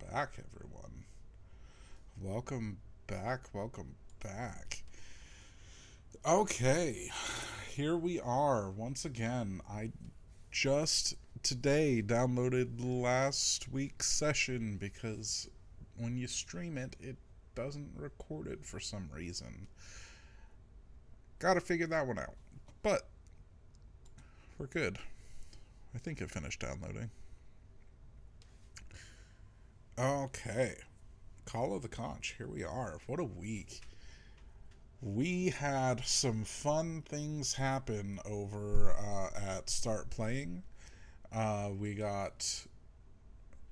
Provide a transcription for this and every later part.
Welcome back, everyone. Welcome back. Welcome back. Okay, here we are once again. I just today downloaded last week's session because when you stream it, it doesn't record it for some reason. Gotta figure that one out. But we're good. I think it finished downloading. Okay. Call of the Conch. Here we are. What a week. We had some fun things happen over at Start Playing. We got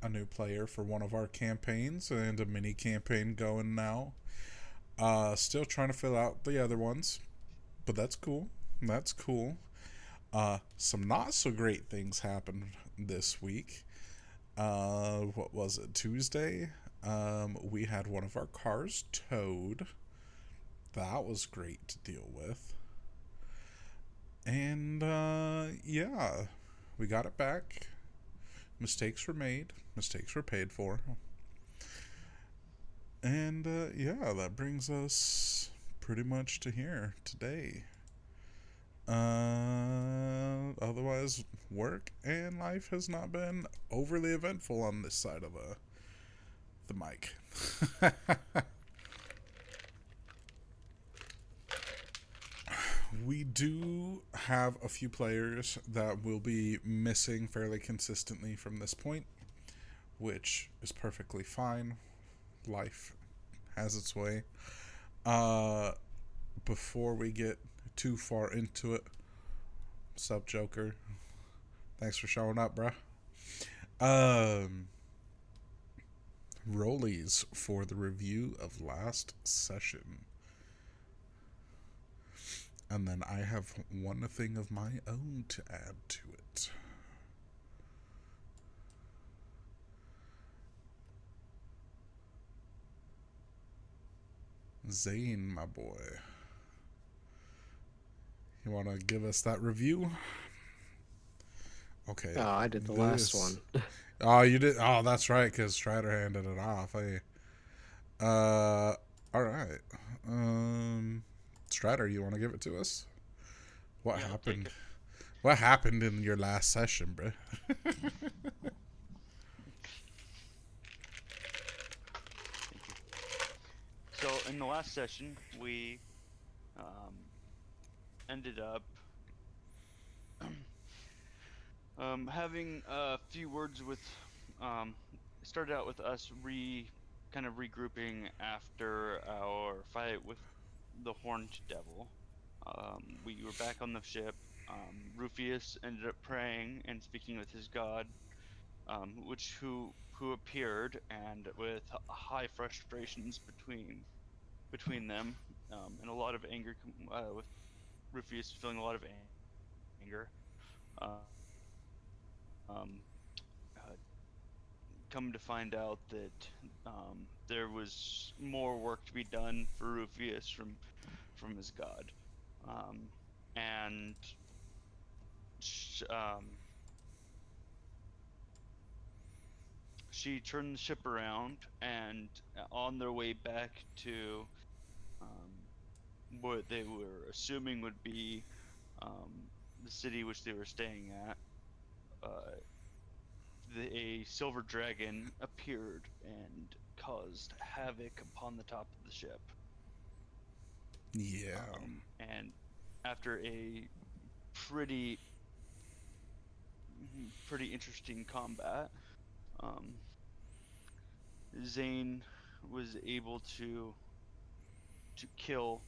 a new player for one of our campaigns and a mini campaign going now. Still trying to fill out the other ones, but that's cool. That's cool. Some not so great things happened this week. What was it? Tuesday? We had one of our cars towed. That was great to deal with. And, yeah, we got it back. Mistakes were made. Mistakes were paid for. And, yeah, that brings us pretty much to here today. Otherwise, work and life has not been overly eventful on this side of the mic. We do have a few players that will be missing fairly consistently from this point, which is perfectly fine. Life has its way. Uh, Before we get too far into it, sup, Joker? Thanks for showing up, bruh. Rollies for the review of last session. And then I have one thing of my own to add to it. Zane, my boy. You want to give us that review? Okay. Oh, I did the last one. Oh, you did? Oh, that's right, because Strider handed it off. Hey. Alright. Strider, you want to give it to us? What Yeah, I'll take happened? it. What happened in your last session, bro? Thank you. So in the last session, we um, ended up having a few words with. Um, it started out with us kind of regrouping after our fight with the Horned Devil. We were back on the ship. Rufius ended up praying and speaking with his god, which who appeared, and with high frustrations between them, and a lot of anger, with Rufius feeling a lot of anger. Um, uh, Come to find out that there was more work to be done for Rufius from his god, um, and um, she turned the ship around, and on their way back to um, what they were assuming would be the city which they were staying at, uh, a silver dragon appeared and caused havoc upon the top of the ship. Yeah. And after a pretty pretty interesting combat, um, Zane was able to kill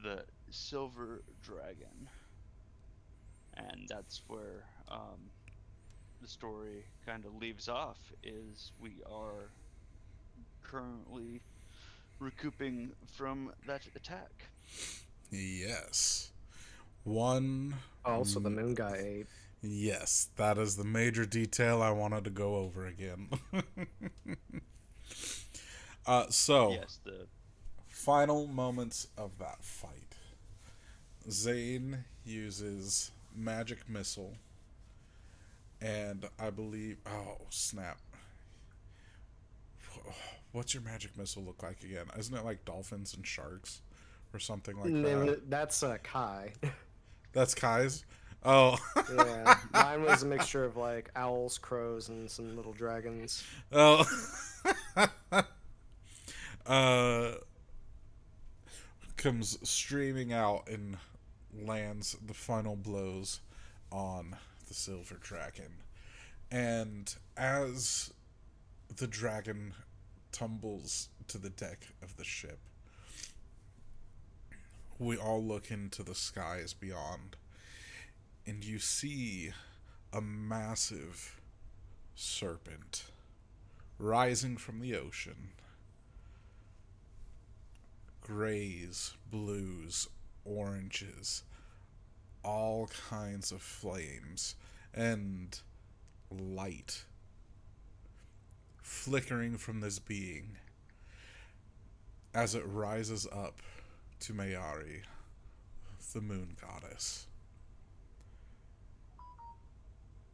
the silver dragon, and that's where the story kind of leaves off. Is we are currently recouping from that attack. Yes. One. Also, the moon guy ate. Yes, that is the major detail I wanted to go over again. So, Yes, the final moments of that fight. Zane uses magic missile, and I believe. Oh, snap. What's your magic missile look like again? Isn't it like dolphins and sharks or something like No, that? that's Kai. That's Kai's. Oh, Yeah, mine was a mixture of like owls, crows, and some little dragons. oh. uh, comes streaming out and lands the final blows on the silver dragon. And as the dragon tumbles to the deck of the ship, we all look into the skies beyond, and you see a massive serpent rising from the ocean. Grays, blues, oranges, all kinds of flames and light flickering from this being as it rises up to Mayari, the moon goddess.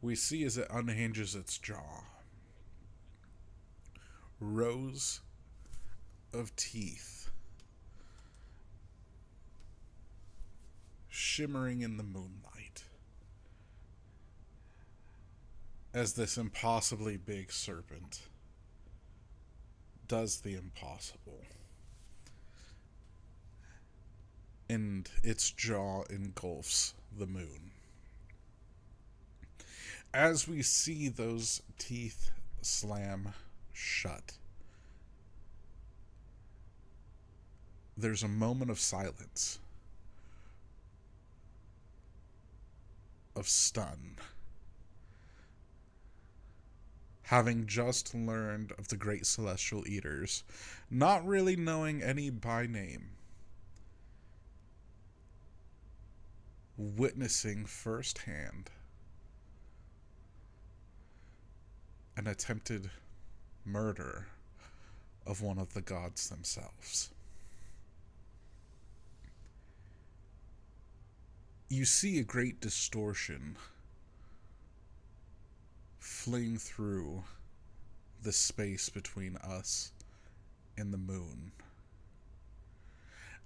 We see as it unhinges its jaw, rows of teeth shimmering in the moonlight as this impossibly big serpent does the impossible. And its jaw engulfs the moon. As we see those teeth slam shut, there's a moment of silence, of stun. Having just learned of the great celestial eaters, not really knowing any by name, witnessing firsthand an attempted murder of one of the gods themselves. You see a great distortion fling through the space between us and the moon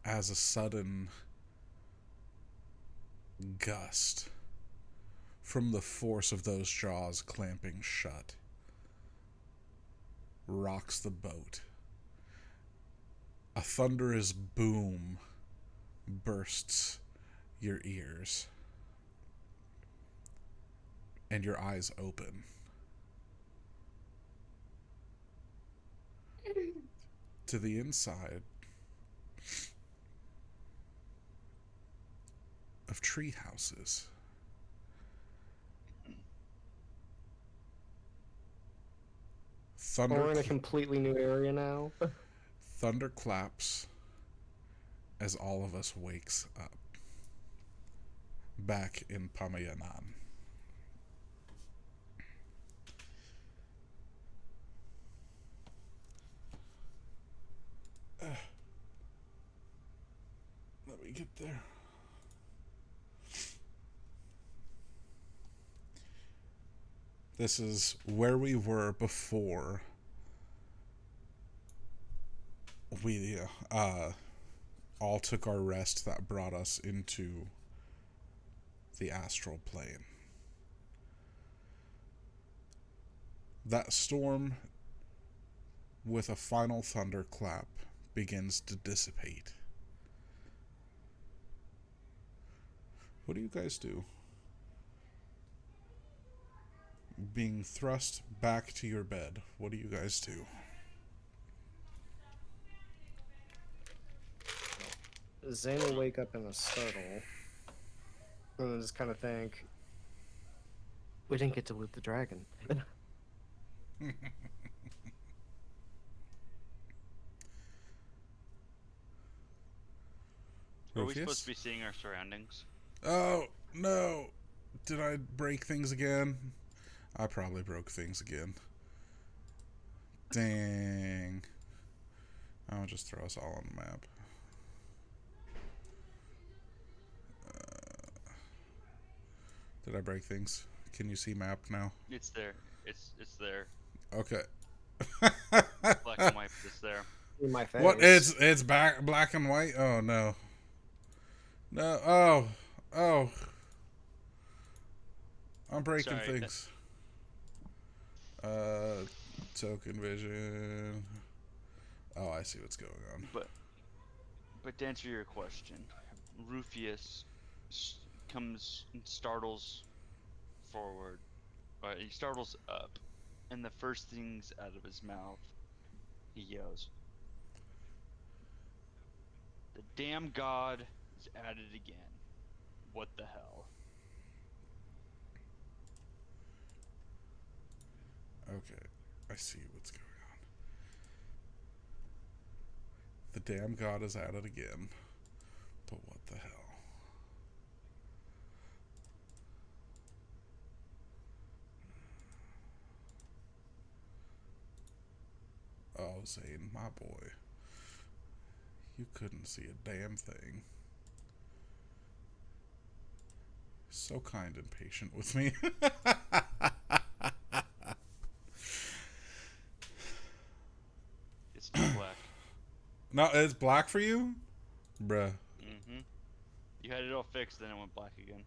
as a sudden gust from the force of those jaws clamping shut rocks the boat. A thunderous boom bursts your ears, and your eyes open. To the inside of tree houses. We're in a completely new area now. Thunder claps as all of us wakes up back in Pamayanan. Let me get there. This is where we were before we all took our rest that brought us into the astral plane. That storm, with a final thunderclap, begins to dissipate. What do you guys do? Being thrust back to your bed, what do you guys do? Zane will wake up in a startle and then just kind of think, we didn't get to loot the dragon. Are we supposed to be seeing our surroundings? Oh, no. Did I break things again? I probably broke things again. Dang. I'll just throw us all on the map. Did I break things? Can you see map now? It's there. It's there. Okay. Black and white for this there. In my face. What? It's black and white. Oh no. No. Oh. I'm breaking Sorry, things. Token vision. Oh, I see what's going on. But to answer your question, Rufius comes and startles forward, or he startles up, and the first things out of his mouth, he yells, "The damn god is at it again. What the hell?" Okay, I see what's going on. The damn god is at it again. But what the hell? Oh, Zane, my boy. You couldn't see a damn thing. So kind and patient with me. It's still black. No, it's black for you? Bruh. Mm-hmm. You had it all fixed, then it went black again.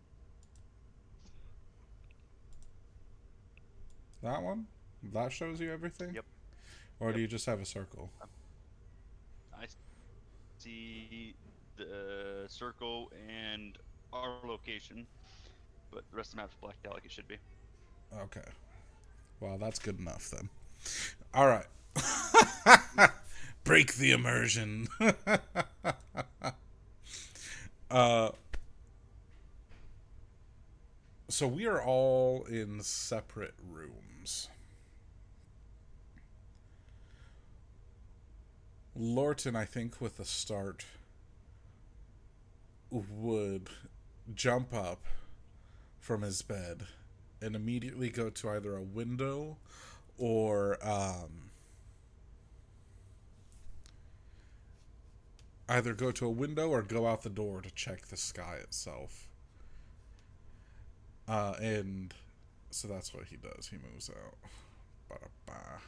That one? That shows you everything? Yep. Or Yep. do you just have a circle? I see the circle and our location, but the rest of the map's blacked out like it should be. Okay. Well, that's good enough then. All right. Break the immersion. So we are all in separate rooms. Lorton, I think, with a start, would jump up from his bed and immediately go to either a window or either go to a window or go out the door to check the sky itself. And so that's what he does. He moves out. Ba-da-ba.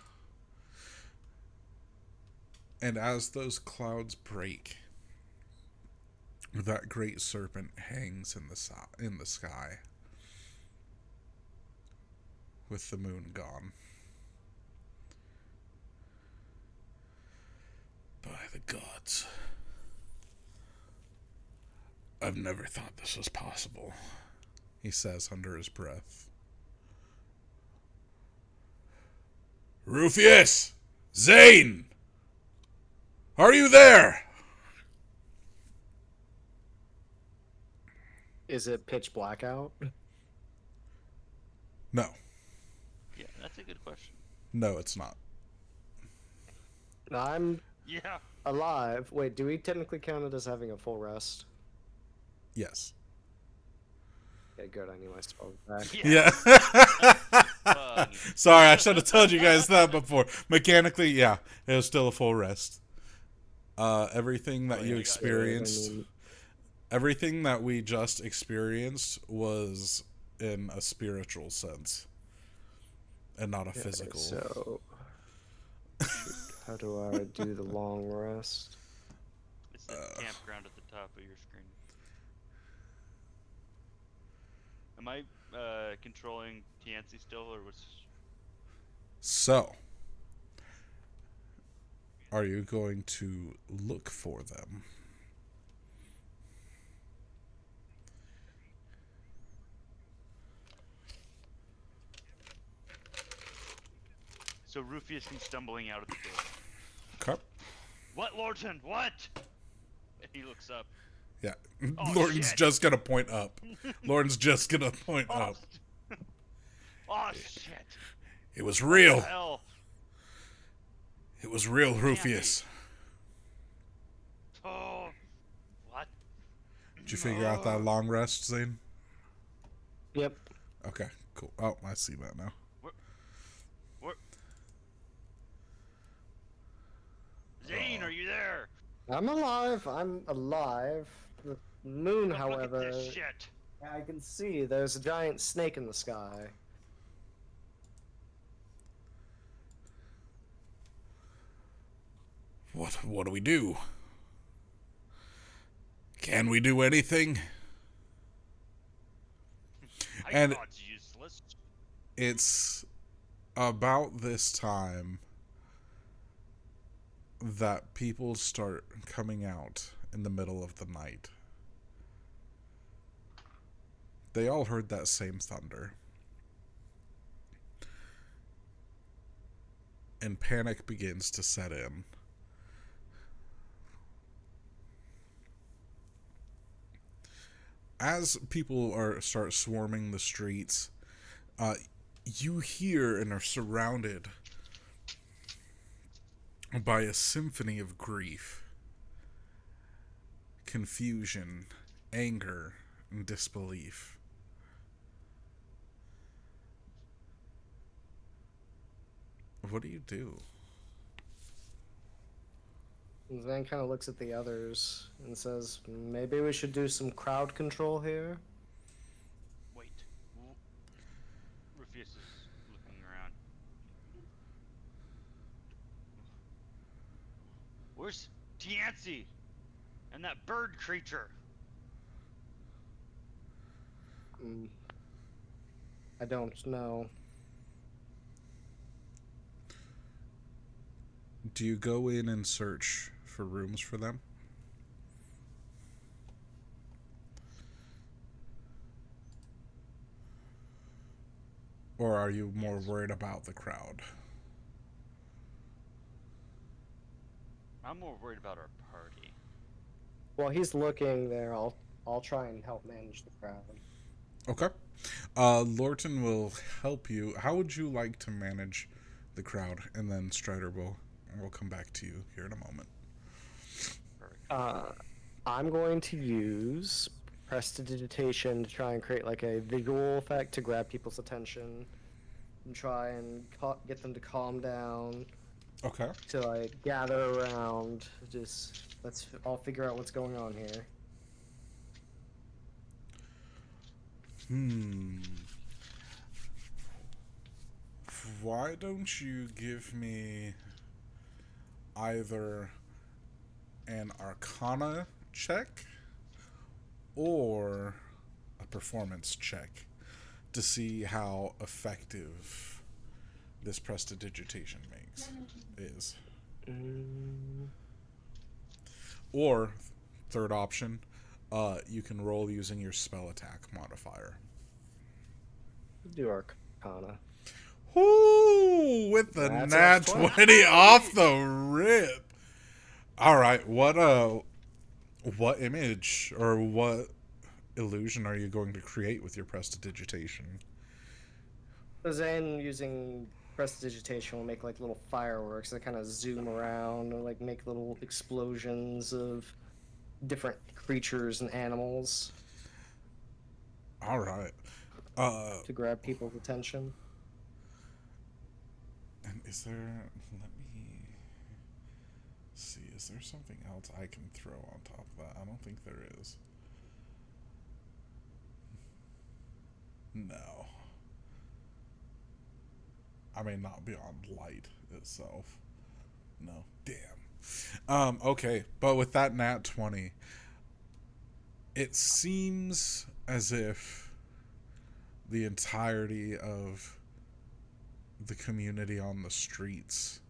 And as those clouds break, that great serpent hangs in the sky, with the moon gone. By the gods, I've never thought this was possible, he says under his breath. Rufius! Zane! Are you there? Is it pitch black out? No. Yeah, that's a good question. No, it's not. I'm Yeah. alive. Wait, do we technically count it as having a full rest? Yes. Okay, good. I need my spells back. Yeah. Sorry, I should have told you guys that before. Mechanically, yeah, it was still a full rest. Everything that you experienced, everything that we just experienced was in a spiritual sense and not a physical. So, how do I do the long rest? It's the campground at the top of your screen. Am I controlling Tianci still, or was? So, are you going to look for them? So Rufius comes stumbling out of the door. Okay. What, Lorton? What? And he looks up. Yeah. Oh, Lorton's shit. just gonna point up. Lorton's just gonna point Oh, up. oh shit! It was What real. the hell? It was real, Rufius. Oh, what? Did you figure out that long rest, Zane? Yep. Okay, cool. Oh, I see that now. Where? Zane, are you there? I'm alive. I'm alive. The moon, Look however, at this shit. I can see there's a giant snake in the sky. What do we do? Can we do anything? I And thought it's useless. it's about this time that people start coming out in the middle of the night. They all heard that same thunder. And panic begins to set in. As people start swarming the streets, you hear and are surrounded by a symphony of grief, confusion, anger, and disbelief. What do you do? Zane kind of looks at the others and says, maybe we should do some crowd control here. Wait. Rufus is looking around. Where's Tiancy? And that bird creature? I don't know. Do you go in and search for rooms for them? Or are you more worried about the crowd? I'm more worried about our party. While he's looking there, I'll try and help manage the crowd. Okay. Lorton will help you. How would you like to manage the crowd? And then Strider will come back to you here in a moment. I'm going to use prestidigitation to try and create like a visual effect to grab people's attention and try and get them to calm down. Okay. To like gather around. I'll figure out what's going on here. Why don't you give me either an Arcana check or a performance check to see how effective this prestidigitation is. Or, third option, you can roll using your spell attack modifier. Do Arcana. Whoo! With the That's nat a 20. 20 off the rip. All right, what image or what illusion are you going to create with your prestidigitation? Zane using prestidigitation will make like little fireworks that kind of zoom around and like make little explosions of different creatures and animals. All right. To grab people's attention. And is there? Let me see. Is there something else I can throw on top of that? I don't think there is. No. I mean, not beyond light itself. No. Damn. Okay. But with that nat 20, it seems as if the entirety of the community on the streets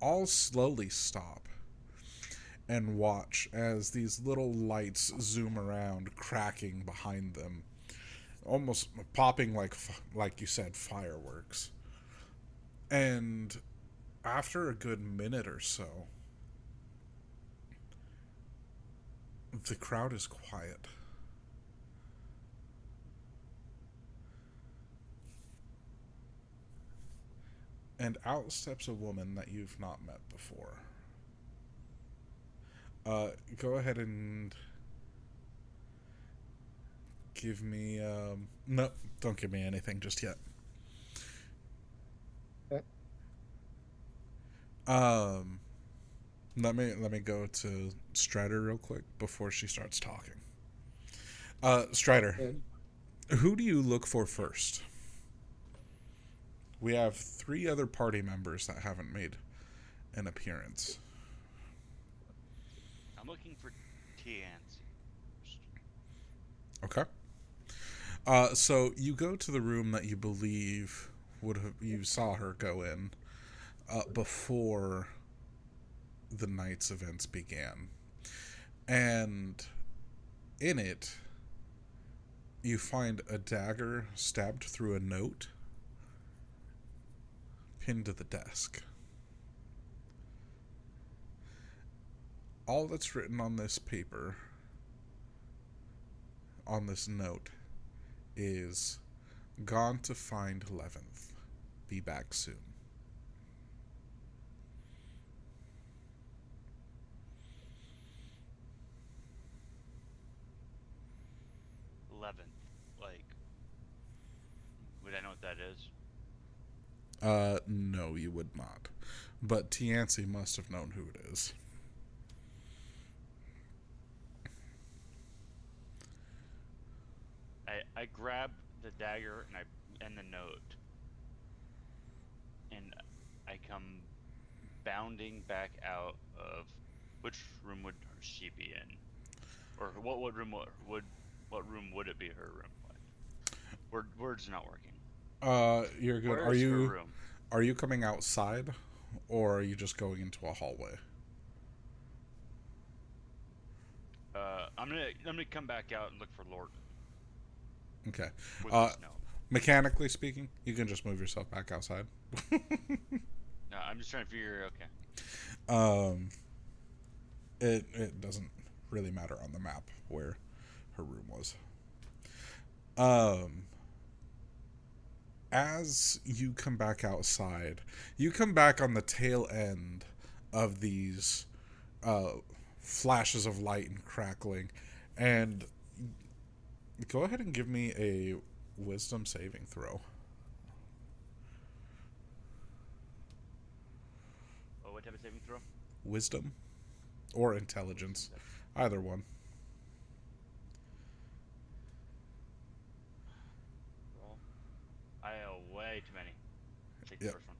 all slowly stop and watch as these little lights zoom around, cracking behind them, almost popping like you said, fireworks. And after a good minute or so, the crowd is quiet. And out steps a woman that you've not met before. Go ahead and give me no, don't give me anything just yet. Okay. Let me go to Strider real quick before she starts talking. Strider, who do you look for first? We have 3 other party members that haven't made in appearance. I'm looking for Tiancy first. Okay. So you go to the room that you believe you saw her go in before the night's events began, and in it you find a dagger stabbed through a note pinned to the desk. All that's written on this paper, on this note, is gone to find 11th. Be back soon. Like, would I know what that is? No, you would not. But Tiancy must have known who it is. I grab the dagger and the note, and I come bounding back out of which room would she be in, or what room would it be her room? Words not working. You're good. Where is her room? Are you coming outside, or are you just going into a hallway? I'm gonna come back out and look for Lord. Okay. With this note. Mechanically speaking, you can just move yourself back outside. No, I'm just trying to figure. Okay. It doesn't really matter on the map where her room was. As you come back outside, you come back on the tail end of these flashes of light and crackling, and go ahead and give me a wisdom saving throw. Oh, what type of saving throw? Wisdom or intelligence, either one. Roll. I owe way too many. Take the Yep. first one.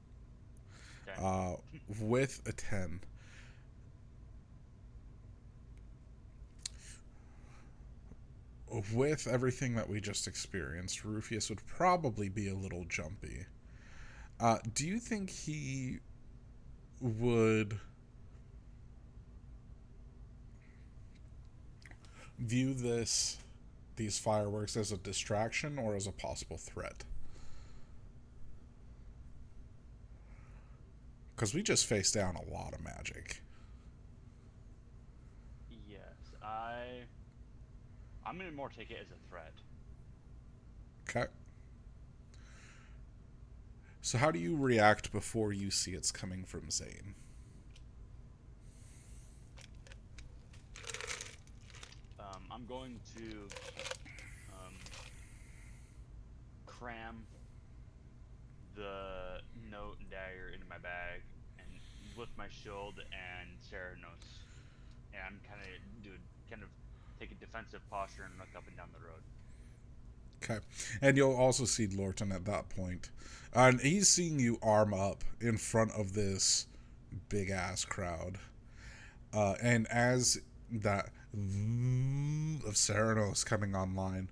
10. With a 10. With everything that we just experienced, Rufius would probably be a little jumpy. Do you think he would view these fireworks as a distraction or as a possible threat? Because we just faced down a lot of magic. Yes, I'm gonna more take it as a threat. Okay. So how do you react before you see it's coming from Zane? I'm going to cram the note and dagger into my bag and lift my shield and Ceranos, and I'm kind of take a defensive posture and look up and down the road. Okay. And you'll also see Lorton at that point. And he's seeing you arm up in front of this big ass crowd. And as that of Ceranos coming online,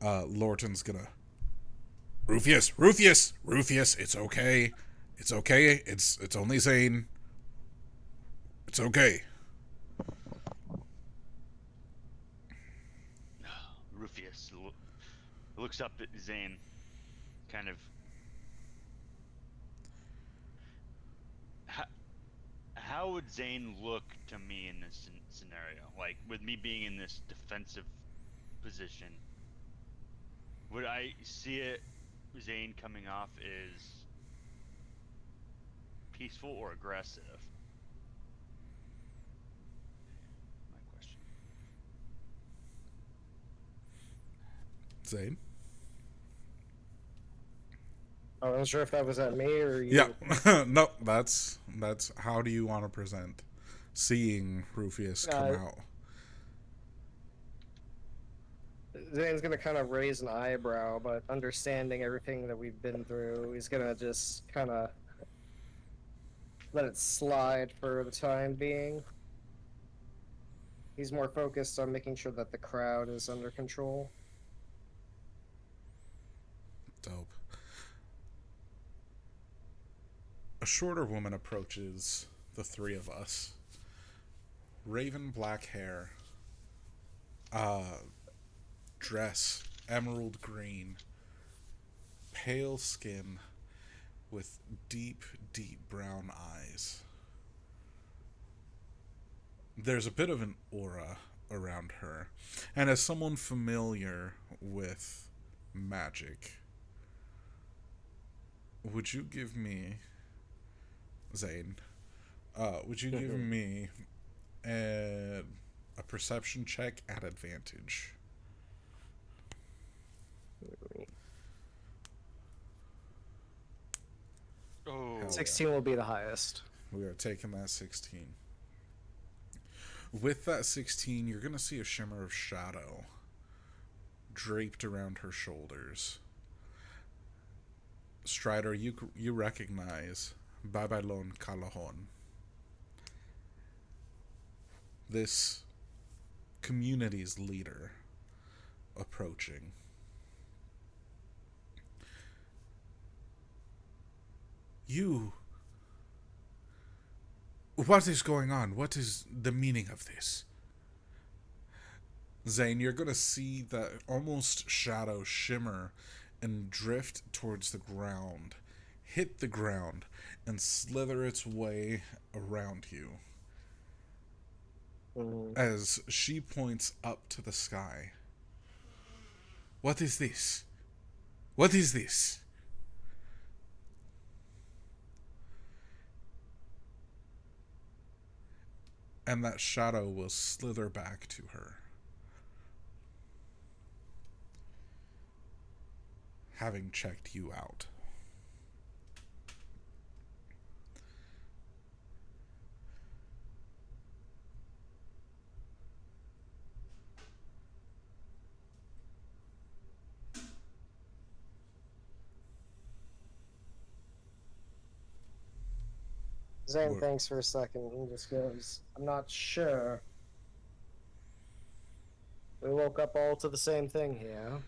Lorton's gonna Rufius, it's okay. It's okay. It's only Zane. It's okay. Rufius looks up at Zane, kind of. How would Zane look to me in this scenario? Like, with me being in this defensive position, would I see it, Zane coming off as peaceful or aggressive? My question. Zane? I wasn't sure if that was at me or you. Yeah. No, that's how do you want to present seeing Rufius come out? Zane's gonna kind of raise an eyebrow, but understanding everything that we've been through, he's gonna just kind of let it slide for the time being. He's more focused on making sure that the crowd is under control. Dope. A shorter woman approaches the three of us. Raven black hair. Dress, emerald green. Pale skin with deep, deep brown eyes. There's a bit of an aura around her. And as someone familiar with magic, would you give me, Zane, would you give me a perception check at advantage? Oh. 16 will be the highest. We are taking that 16. With that 16, you're going to see a shimmer of shadow draped around her shoulders. Strider, you recognize Babylon Calahon. This community's leader approaching. You... What is going on? What is the meaning of this? Zane, you're going to see that almost shadow shimmer and drift towards the ground, hit the ground, and slither its way around you. As she points up to the sky. What is this? What is this? And that shadow will slither back to her. Having checked you out. Zane thinks for a second and just goes, I'm not sure. We woke up all to the same thing here.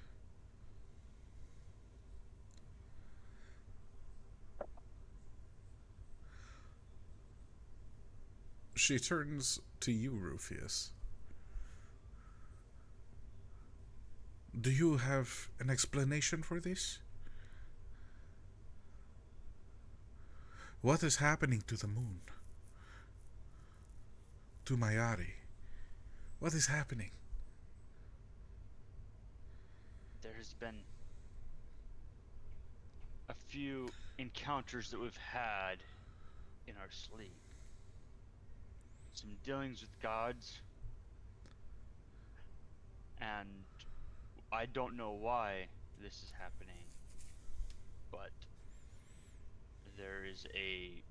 She turns to you, Rufius. Do you have an explanation for this? What is happening to the moon? To Mayari? What is happening? There's been a few encounters that we've had in our sleep. Some dealings with gods. And I don't know why this is happening, but there is a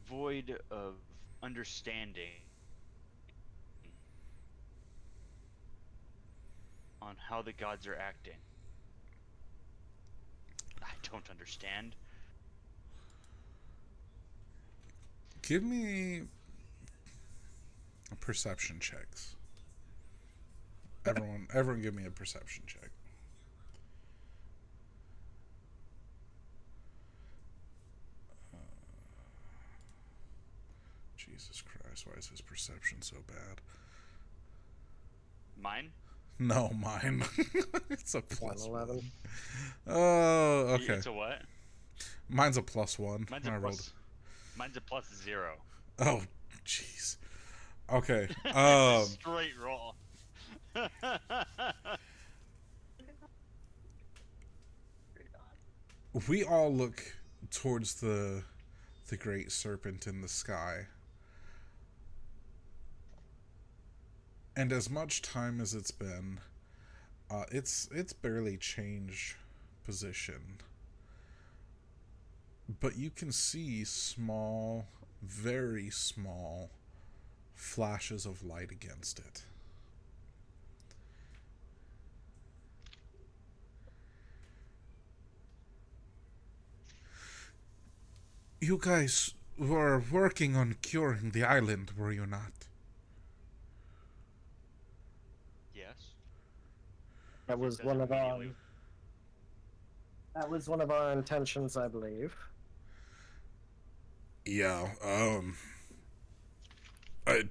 void of understanding on how the gods are acting. I don't understand. Give me perception checks. Everyone give me a perception check. Jesus Christ, why is his perception so bad? Mine? No, mine. It's a plus 11. 1. Oh, okay. It's a what? Mine's a plus 1. Mine's a plus 0. Oh, jeez. Okay. It's a straight roll. We all look towards the great serpent in the sky. And as much time as it's been, it's barely changed position. But you can see small, very small flashes of light against it. You guys were working on curing the island, were you not? Yes. That He was says one of our immediately. that was one of our intentions, I believe. Yeah, I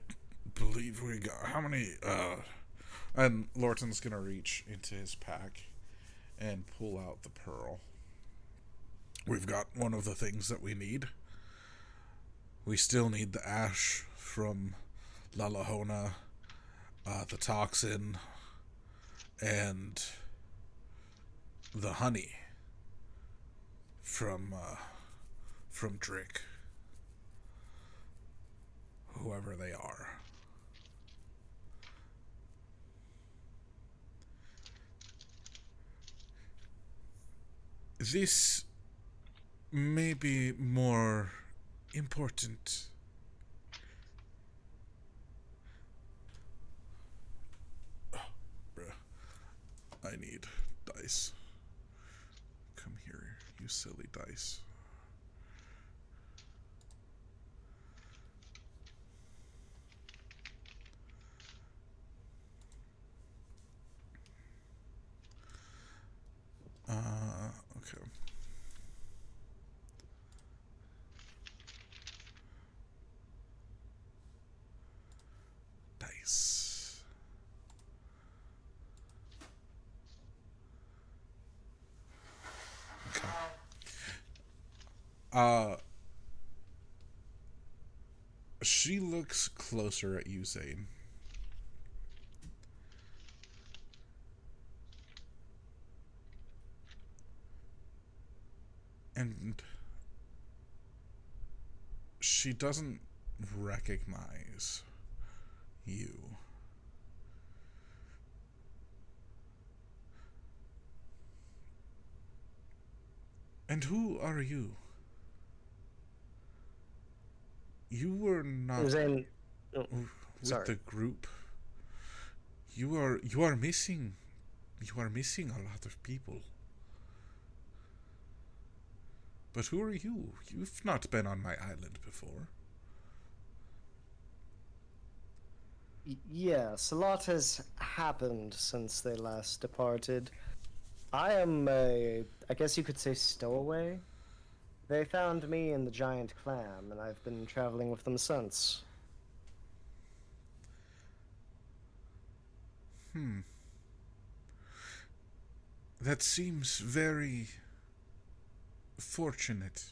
believe we got how many and Lorton's gonna reach into his pack and pull out the pearl. We've got one of the things that we need. We still need the ash from La Lahona, the toxin, and the honey from Drick, whoever they are. This may be more important. Bruh, I need dice. Come here, you silly dice. Okay. Dice. Okay. She looks closer at you, Zane. And she doesn't recognize you. And who are you? You were not Zane, oh, with the sorry. group. You are missing. You are missing a lot of people. But who are you? You've not been on my island before. Yes, a lot has happened since they last departed. I am a, I guess you could say, stowaway. They found me in the giant clam, and I've been traveling with them since. That seems very fortunate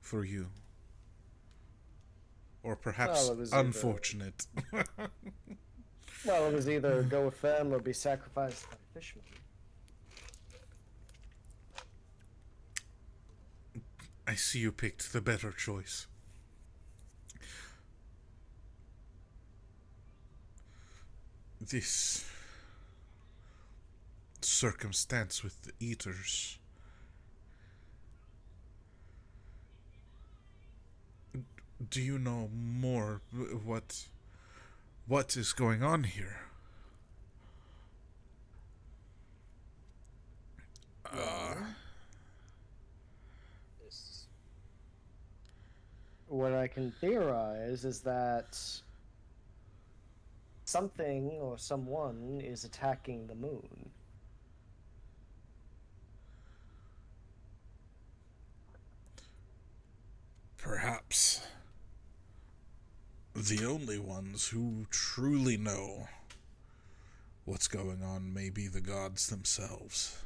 for you. Or perhaps Well, it was either, unfortunate. well, it was either go with them or be sacrificed by fishermen. I see you picked the better choice. This circumstance with the eaters. Do you know more? What is going on here? Well, what I can theorize is that something or someone is attacking the moon. Perhaps the only ones who truly know what's going on may be the gods themselves.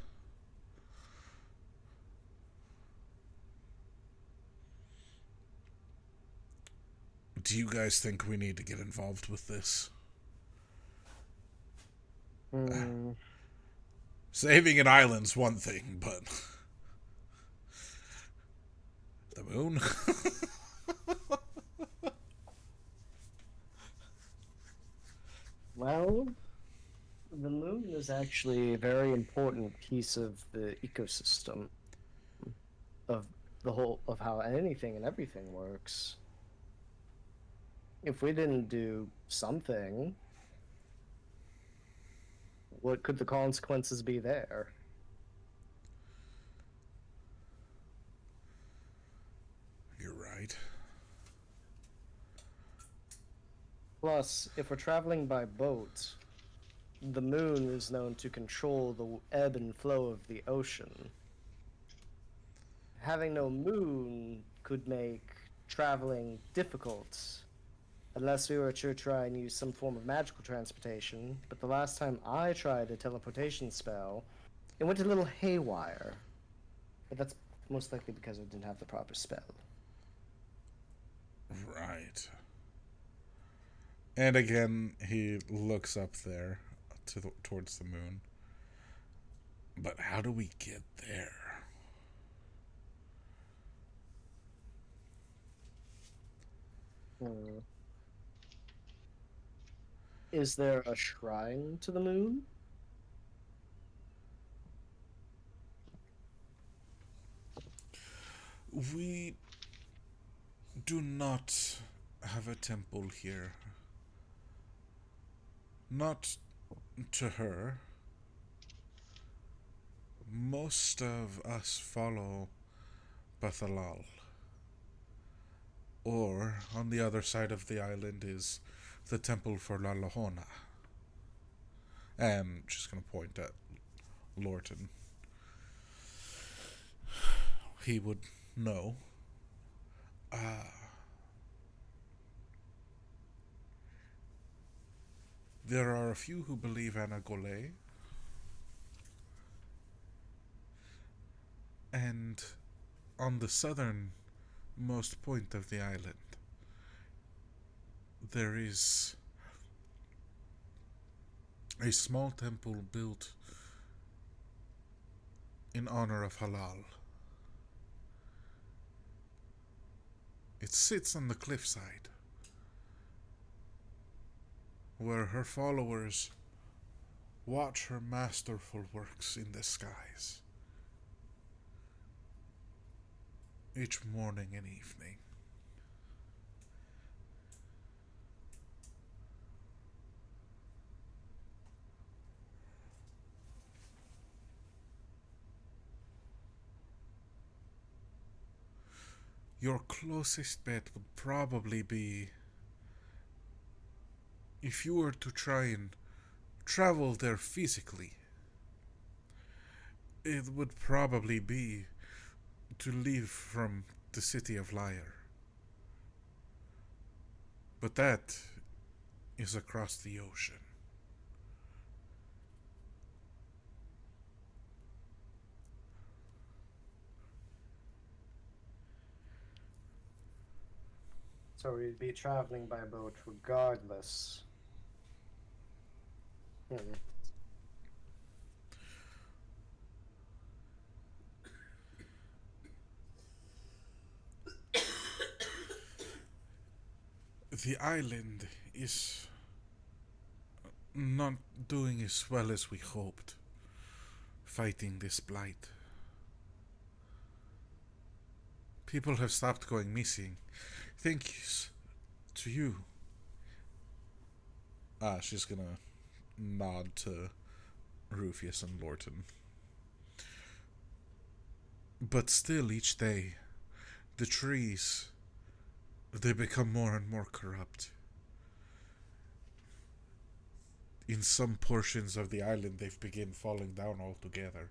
Do you guys think we need to get involved with this? Hmm. Saving an island's one thing, but the moon? Well, the moon is actually a very important piece of the ecosystem of the whole of how anything and everything works. If we didn't do something, what could the consequences be there? You're right. Plus, if we're traveling by boat, the moon is known to control the ebb and flow of the ocean. Having no moon could make traveling difficult unless we were to try and use some form of magical transportation. But the last time I tried a teleportation spell, it went a little haywire. But that's most likely because I didn't have the proper spell. Right. And again, he looks up there towards the moon. But how do we get there? Hmm. Is there a shrine to the moon? We do not have a temple here. Not to her. Most of us follow Bathalal. Or, on the other side of the island is the temple for La Lahona. And just gonna point at Lorton. He would know. There are a few who believe Anna Golay. And on the southernmost point of the island, there is a small temple built in honor of Halal. It sits on the cliffside, where her followers watch her masterful works in the skies, each morning and evening. Your closest bet would probably be if you were to try and travel there physically. It would probably be to leave from the city of Lyre. But that is across the ocean. So we'd be traveling by boat regardless. Hmm. The island is not doing as well as we hoped, fighting this blight. People have stopped going missing. Thanks to you. She's gonna nod to Rufius and Lorton. But still, each day, the trees, they become more and more corrupt. In some portions of the island, they've begun falling down altogether.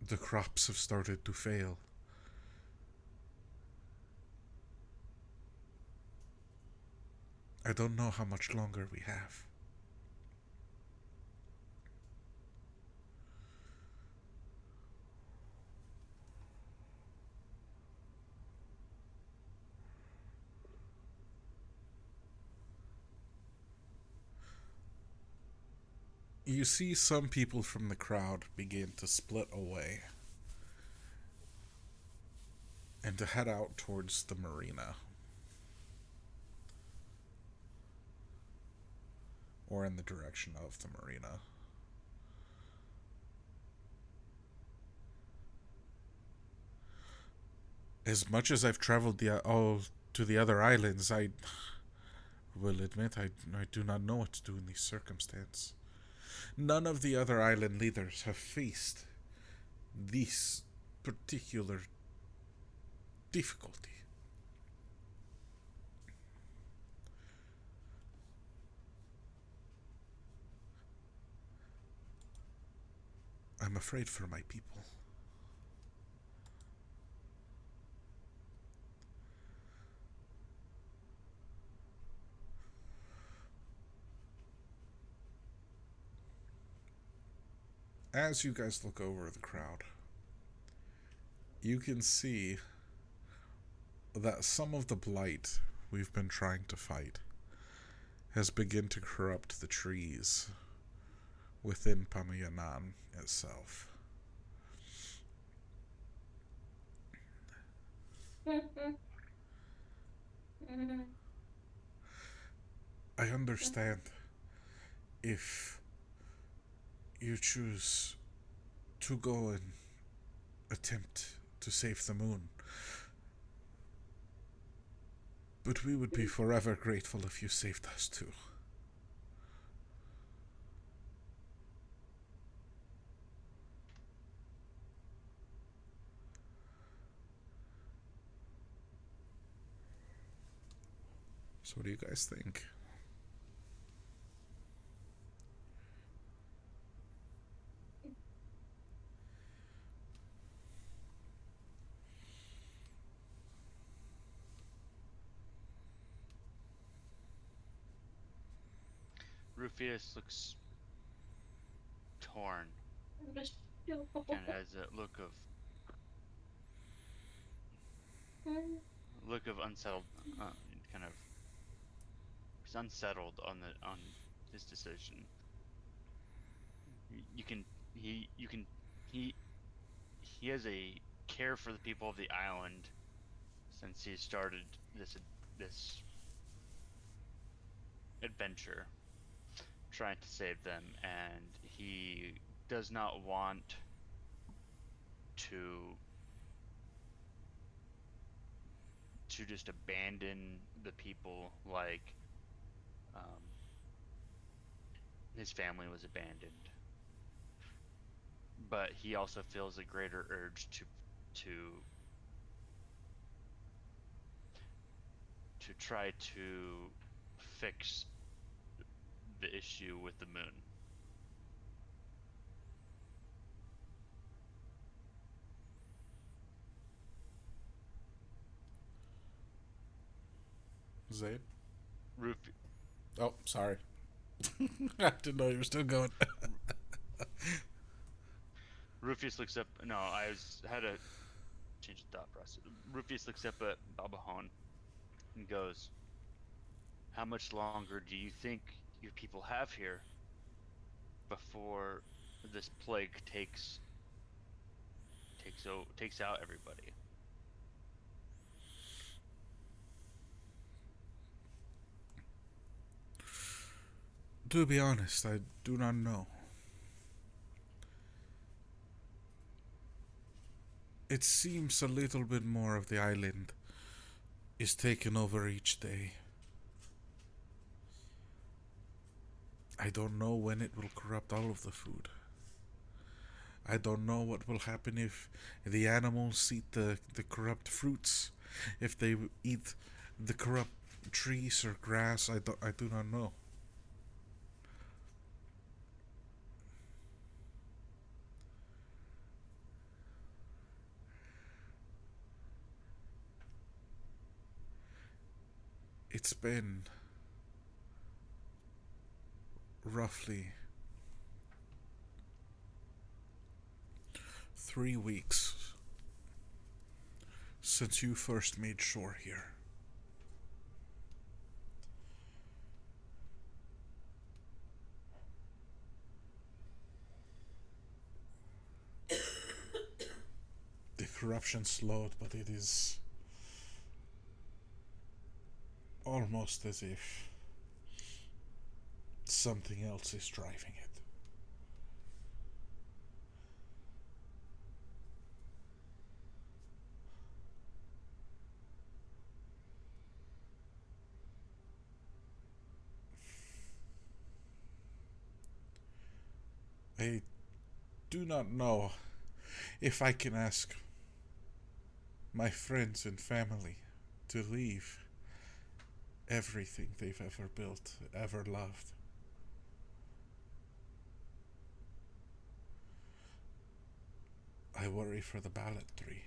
The crops have started to fail. I don't know how much longer we have. You see some people from the crowd begin to split away and to head out towards the marina. Or in the direction of the marina. As much as I've traveled all to the other islands, I will admit I do not know what to do in these circumstances. None of the other island leaders have faced this particular difficulty. I'm afraid for my people. As you guys look over the crowd, you can see that some of the blight we've been trying to fight has begun to corrupt the trees within Pamayanan itself. I understand if you choose to go and attempt to save the moon, but we would be forever grateful if you saved us too. So what do you guys think? Rufius looks torn. Kind of has a look of unsettled, kind of. He's unsettled on his decision. You can you can he he has a care for the people of the island since he started this adventure trying to save them, and he does not want to just abandon the people like his family was abandoned. But he also feels a greater urge to try to fix the issue with the moon. Zabe? Ruf- Oh, sorry. I didn't know you were still going. Rufius looks up. No, had to change the thought process. Rufius looks up at Babahon and goes, "How much longer do you think your people have here before this plague takes out everybody?" To be honest, I do not know. It seems a little bit more of the island is taken over each day. I don't know when it will corrupt all of the food. I don't know what will happen if the animals eat the corrupt fruits, if they eat the corrupt trees or grass. I do not know. It's been roughly 3 weeks since you first made shore here. The corruption slowed, but it is almost as if something else is driving it. I do not know if I can ask my friends and family to leave everything they've ever built, ever loved. I worry for the ballot tree.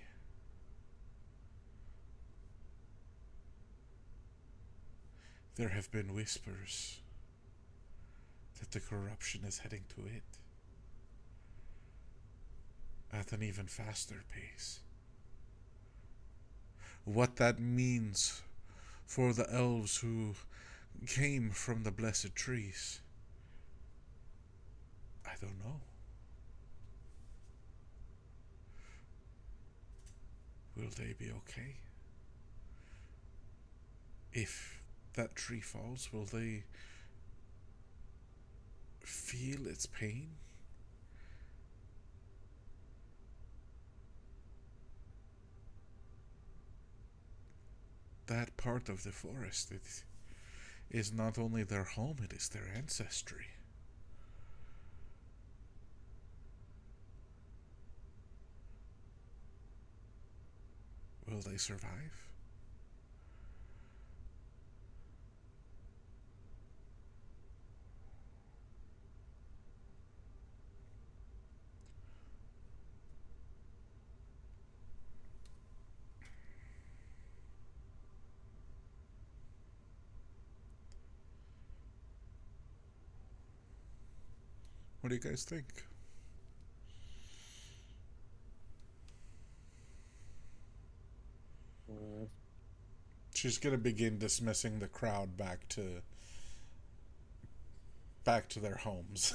There have been whispers that the corruption is heading to it at an even faster pace. What that means for the elves who came from the blessed trees, I don't know. Will they be okay? If that tree falls, will they feel its pain? That part of the forest, it is not only their home, it is their ancestry. Will they survive? What do you guys think? She's gonna begin dismissing the crowd back to their homes.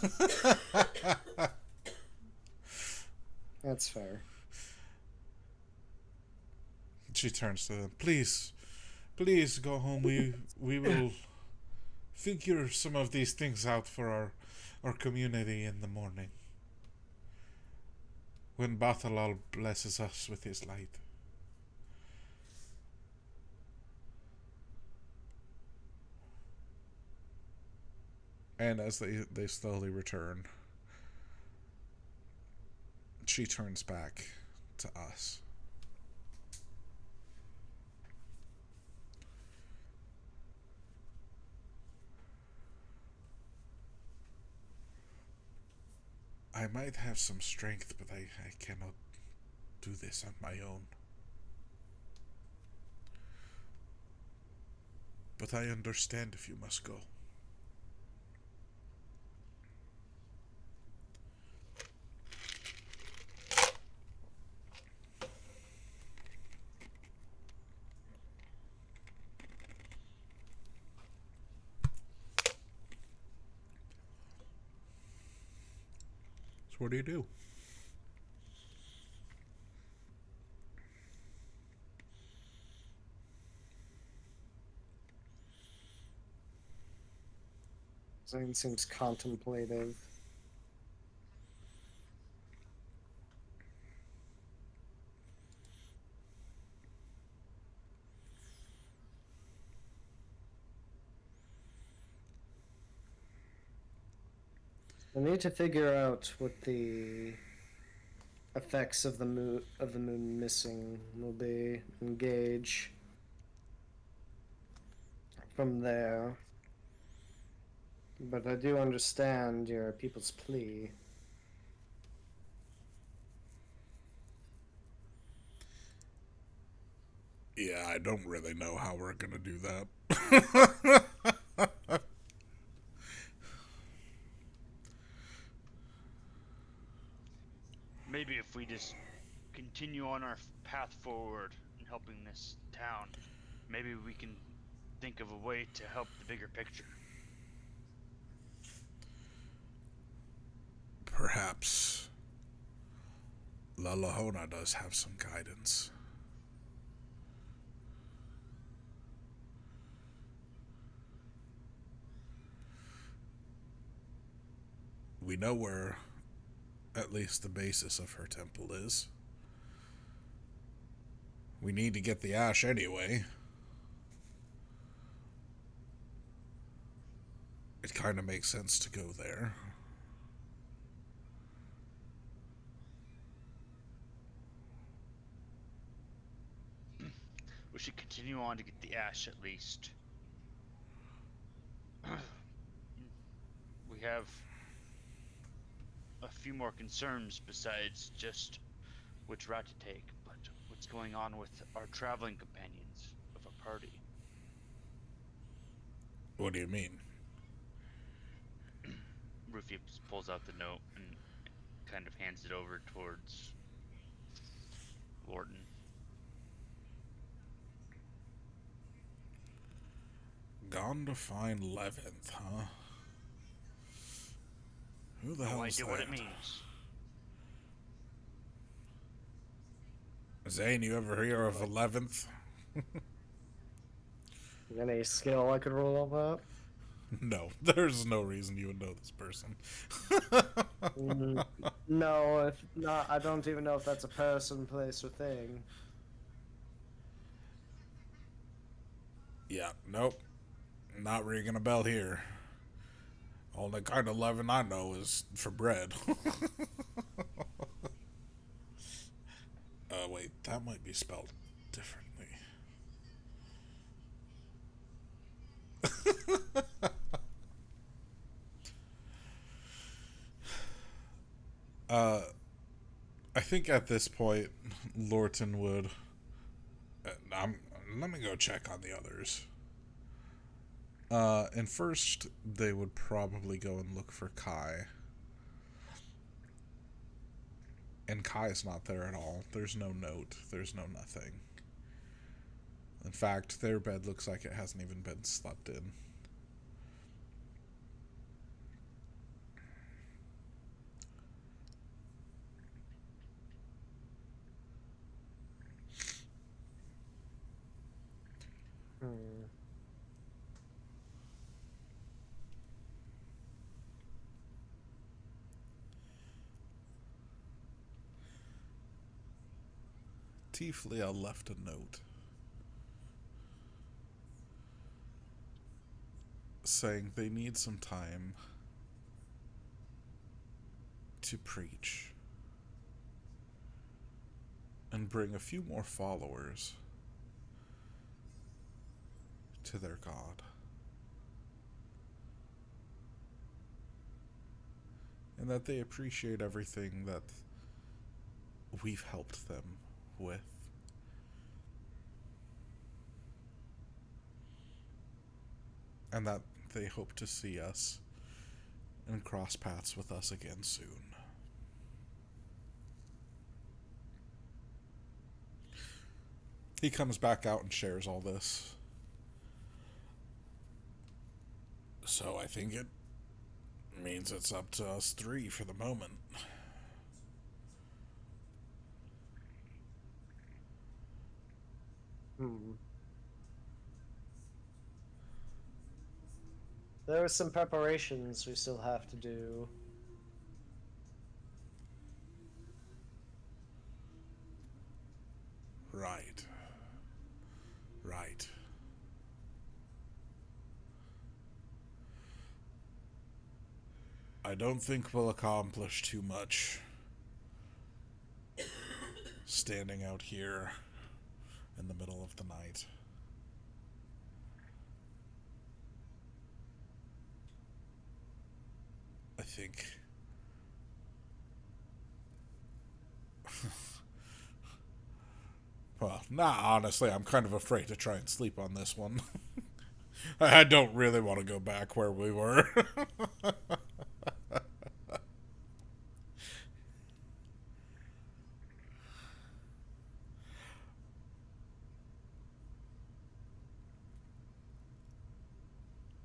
That's fair. She turns to them. Please go home. We will figure some of these things out for our community in the morning, when Bathalal blesses us with his light. And as they slowly return, she turns back to us. I might have some strength, but I cannot do this on my own. But I understand if you must go. So what do you do? Zane seems contemplative. I need to figure out what the effects of the moon missing will be. Engage from there. But I do understand your people's plea. Yeah, I don't really know how we're gonna do that. Maybe if we just continue on our path forward in helping this town, maybe we can think of a way to help the bigger picture. Perhaps La Lahona does have some guidance. We know where at least the basis of her temple is. We need to get the ash anyway. It kind of makes sense to go there. We should continue on to get the ash at least. We have a few more concerns besides just which route to take, but what's going on with our traveling companions of our party? What do you mean? Rufy pulls out the note and kind of hands it over towards Lorton. Gone to find 11th, huh? Who the hell No is idea that? what it means. Zane, you ever hear of 11th? Any skill I could roll on that? No, there's no reason you would know this person. No, if not, I don't even know if that's a person, place, or thing. Yeah, nope. Not ringing a bell here. Only kind of leaven I know is for bread. Wait, that might be spelled differently. I think at this point, Lorton would. Let me go check on the others. And first, they would probably go and look for Kai. And Kai's not there at all. There's no note. There's no nothing. In fact, their bed looks like it hasn't even been slept in. Hmm. Tieflia left a note saying they need some time to preach and bring a few more followers to their God. And that they appreciate everything that we've helped them with. And that they hope to see us and cross paths with us again soon. He comes back out and shares all this. So I think it means it's up to us three for the moment. There are some preparations we still have to do. Right. Right. I don't think we'll accomplish too much standing out here in the middle of the night. I think well, honestly, I'm kind of afraid to try and sleep on this one. I don't really want to go back where we were.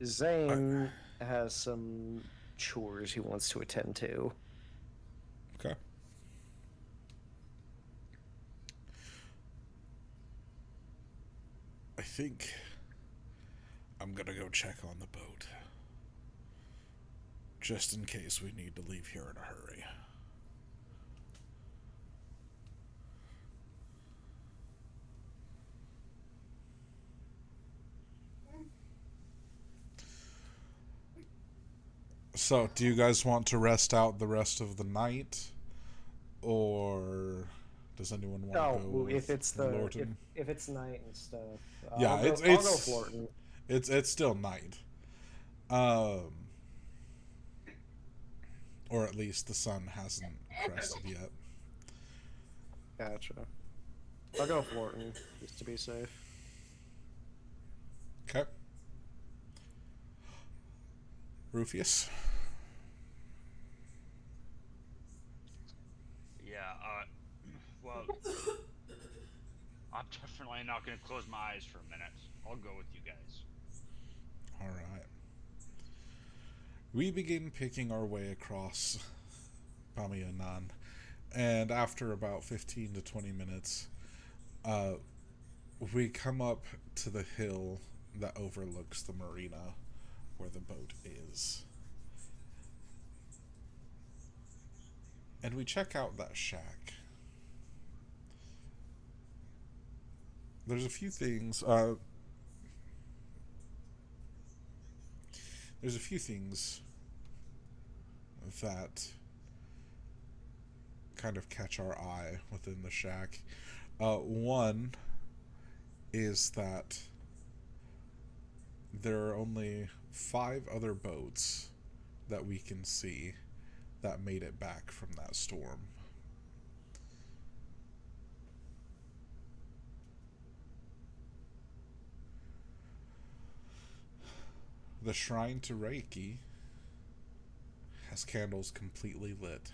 Zane has some chores he wants to attend to. Okay. I think I'm gonna go check on the boat. Just in case we need to leave here in a hurry. So, do you guys want to rest out the rest of the night? Or does anyone want to go with if it's the Lorton? if it's night and stuff, Yeah, I'll go Lorton. It's still night. Or at least the sun hasn't crested yet. Gotcha. I'll go Florton, just to be safe. Okay. Rufius. Yeah, well, I'm definitely not going to close my eyes for a minute. I'll go with you guys. All right. We begin picking our way across Bamiyanan, and after about 15 to 20 minutes, uh, we come up to the hill that overlooks the marina where the boat is. And we check out that shack. There's a few things. There's a few things that kind of catch our eye within the shack. One is that there are only 5 other boats that we can see that made it back from that storm. The shrine to Reiki has candles completely lit.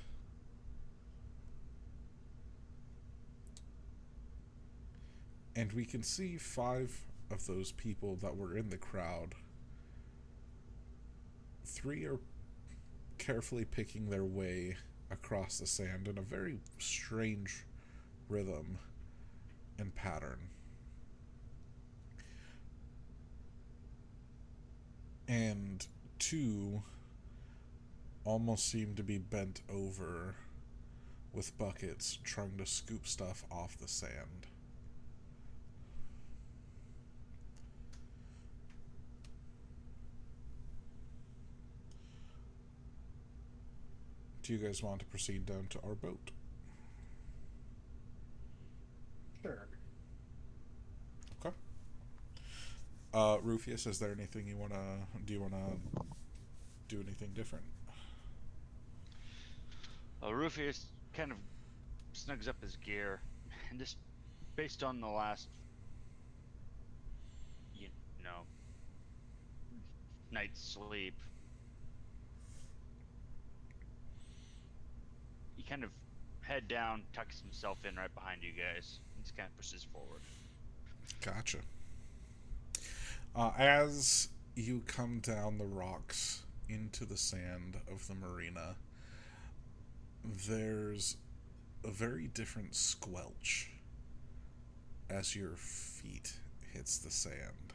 And we can see 5 of those people that were in the crowd. 3 are carefully picking their way across the sand in a very strange rhythm and pattern. And 2 almost seem to be bent over with buckets trying to scoop stuff off the sand. Do you guys want to proceed down to our boat? Sure. Okay. Rufius, is there anything you wanna do? You wanna do anything different? Rufius kind of snugs up his gear, and just based on the last, you know, night's sleep, he kind of head down, tucks himself in right behind you guys, and just kind of pushes forward. Gotcha. As you come down the rocks into the sand of the marina, there's a very different squelch as your feet hits the sand.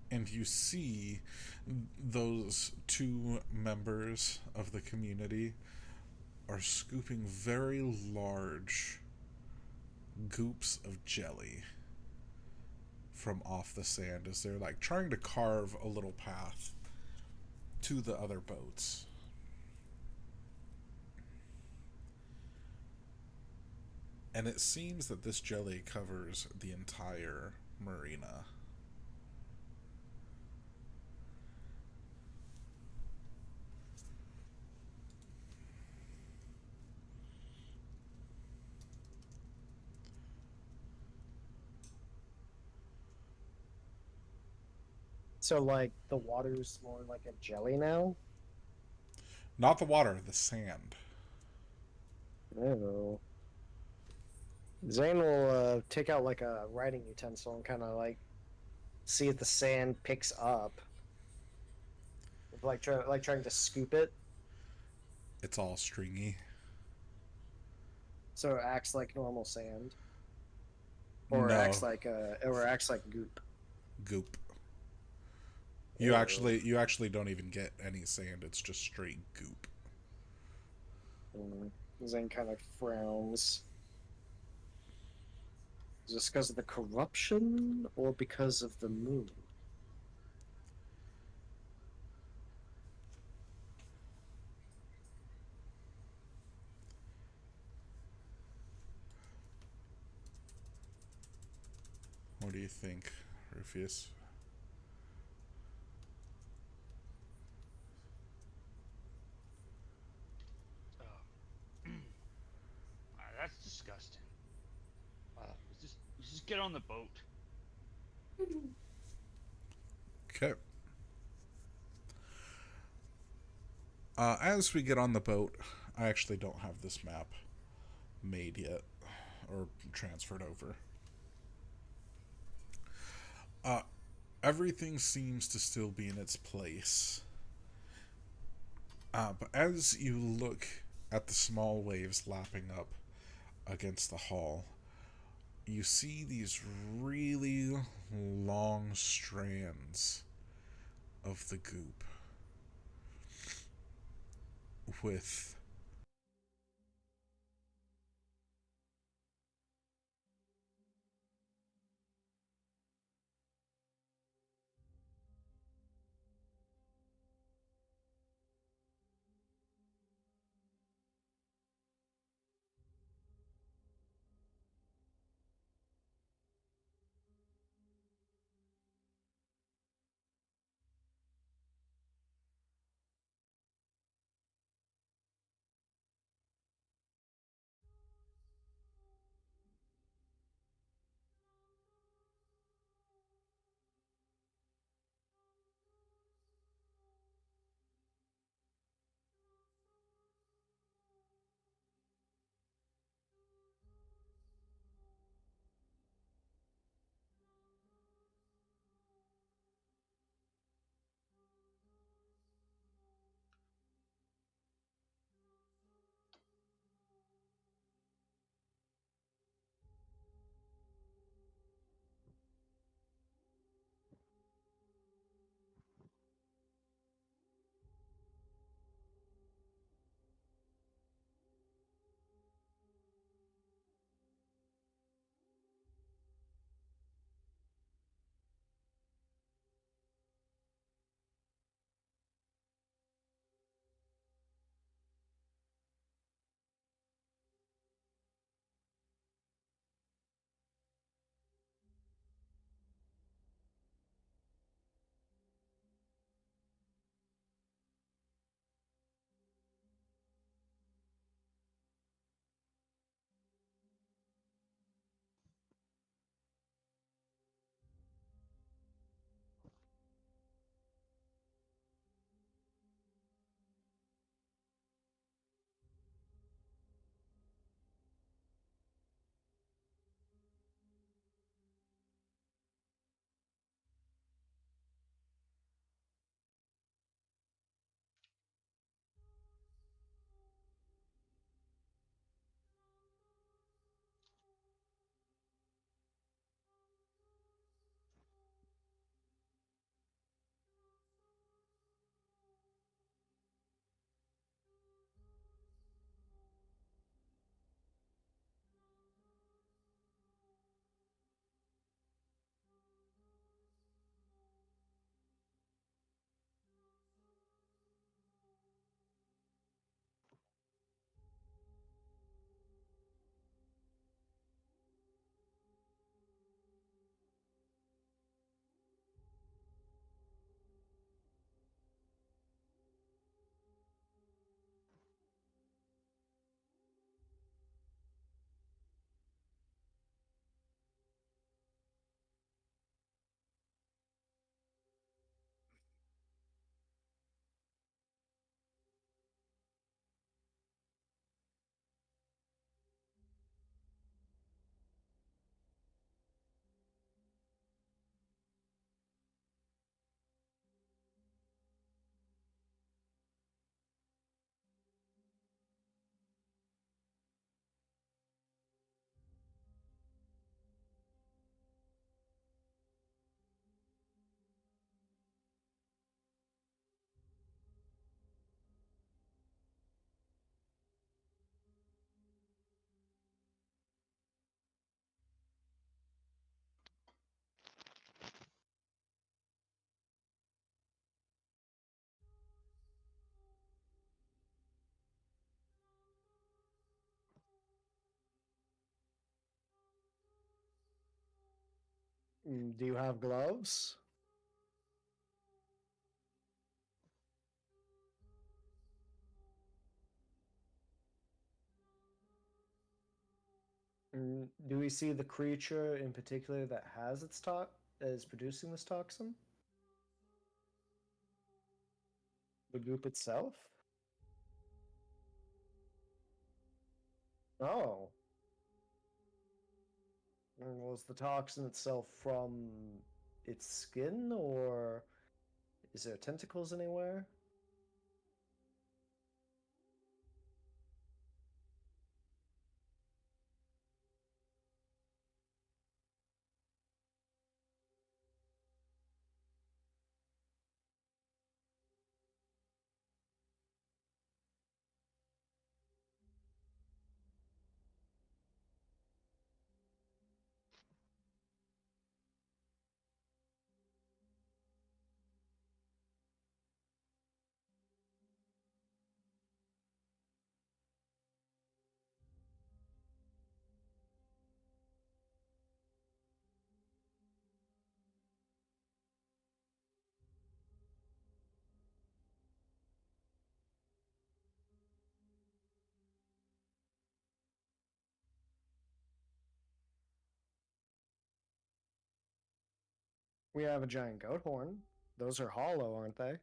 And you see those 2 members of the community are scooping very large goops of jelly from off the sand as they're like trying to carve a little path to the other boats. And it seems that this jelly covers the entire marina. So, like, the water's more like a jelly now? Not the water, the sand. Oh. Zane will take out, like, a writing utensil and kind of, like, see if the sand picks up. Like, trying to scoop it. It's all stringy. So it acts like normal sand. Or No, acts like goop. goop. Ew. You actually don't even get any sand. It's just straight goop. Zane kind of frowns. Is this because of the corruption or because of the moon? What do you think, Rufius? on the boat. Okay. As we get on the boat, I actually don't have this map made yet or transferred over. Uh, Everything seems to still be in its place. But as you look at the small waves lapping up against the hull, you see these really long strands of the goop with Do you have gloves? Do we see the creature in particular that has its that is producing this toxin? The goop itself? Oh. Was the toxin itself from its skin, or is there tentacles anywhere? We have a giant goat horn. Those are hollow, aren't they?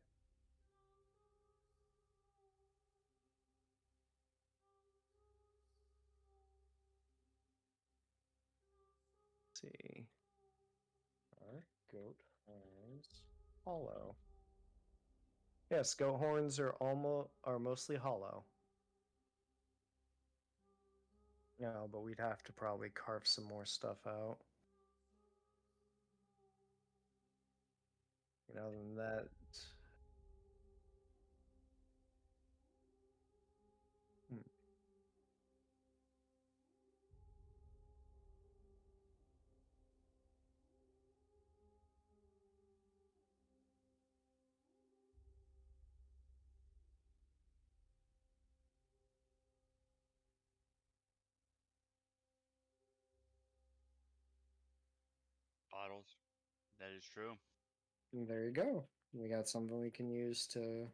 Let's see. Are goat horns hollow? Yes, goat horns are mostly hollow. No, but we'd have to probably carve some more stuff out. Other than that, hmm. Bottles. That is true. There you go. We got something we can use to.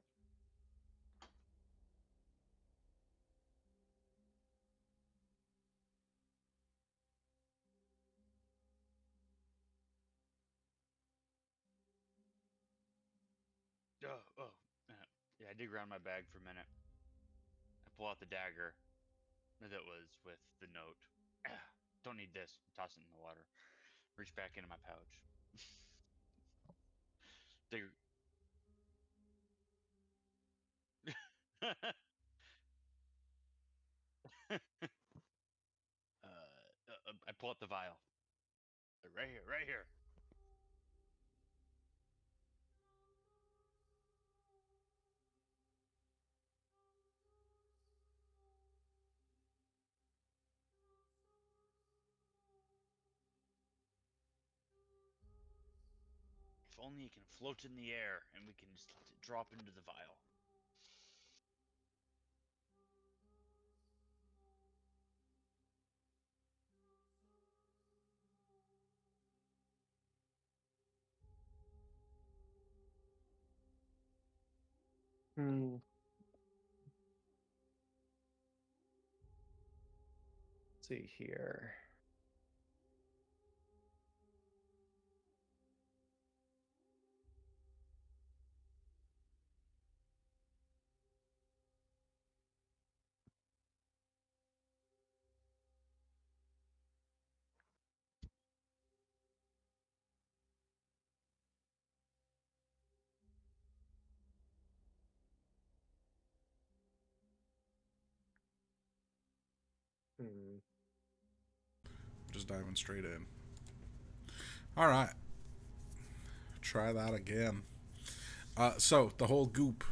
Oh. Yeah, I dig around my bag for a minute. I pull out the dagger that was with the note. Don't need this. Toss it in the water. Reach back into my pouch. Dig. I pull out the vial. Right here, right here. If only it can float in the air and we can just let it drop into the vial. Hmm. Let's see here. Hmm. Just diving straight in. All right. Try that again. So, the whole goop.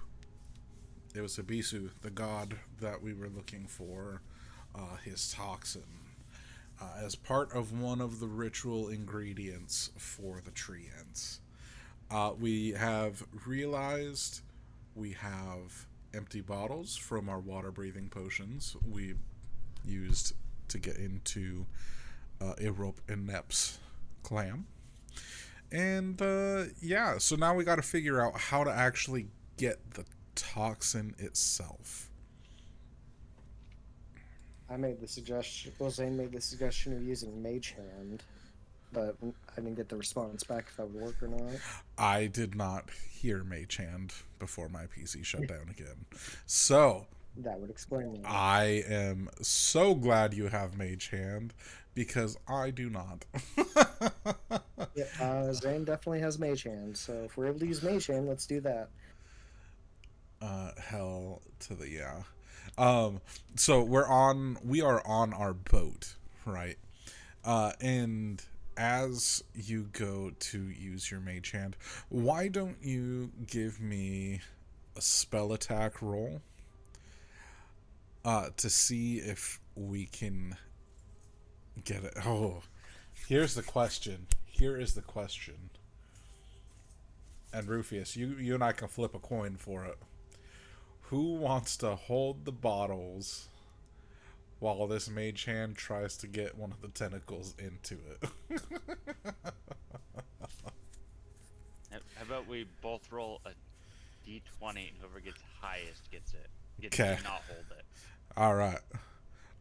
It was Ibisu, the god that we were looking for, his toxin, as part of one of the ritual ingredients for the treants. We have realized we have empty bottles from our water breathing potions we used to get into Erop and Nep's clan. And yeah, so now we got to figure out how to actually get the toxin itself. I made the suggestion. Well, Zane made the suggestion of using Mage Hand, but I didn't get the response back if that would work or not. I did not hear Mage Hand before my PC shut down again. So, That would explain that. I am so glad you have Mage Hand because I do not. Yeah, Zane definitely has Mage Hand, so if we're able to use Mage Hand, let's do that. Hell to the yeah. So we are on our boat, right? And as you go to use your Mage Hand, why don't you give me a spell attack roll? To see if we can get it. Oh, here's the question. Here is the question. And Rufius, you and I can flip a coin for it. Who wants to hold the bottles while this mage hand tries to get one of the tentacles into it? How about we both roll a d20 and whoever gets highest gets it. Gets Okay. to not hold it. Alright.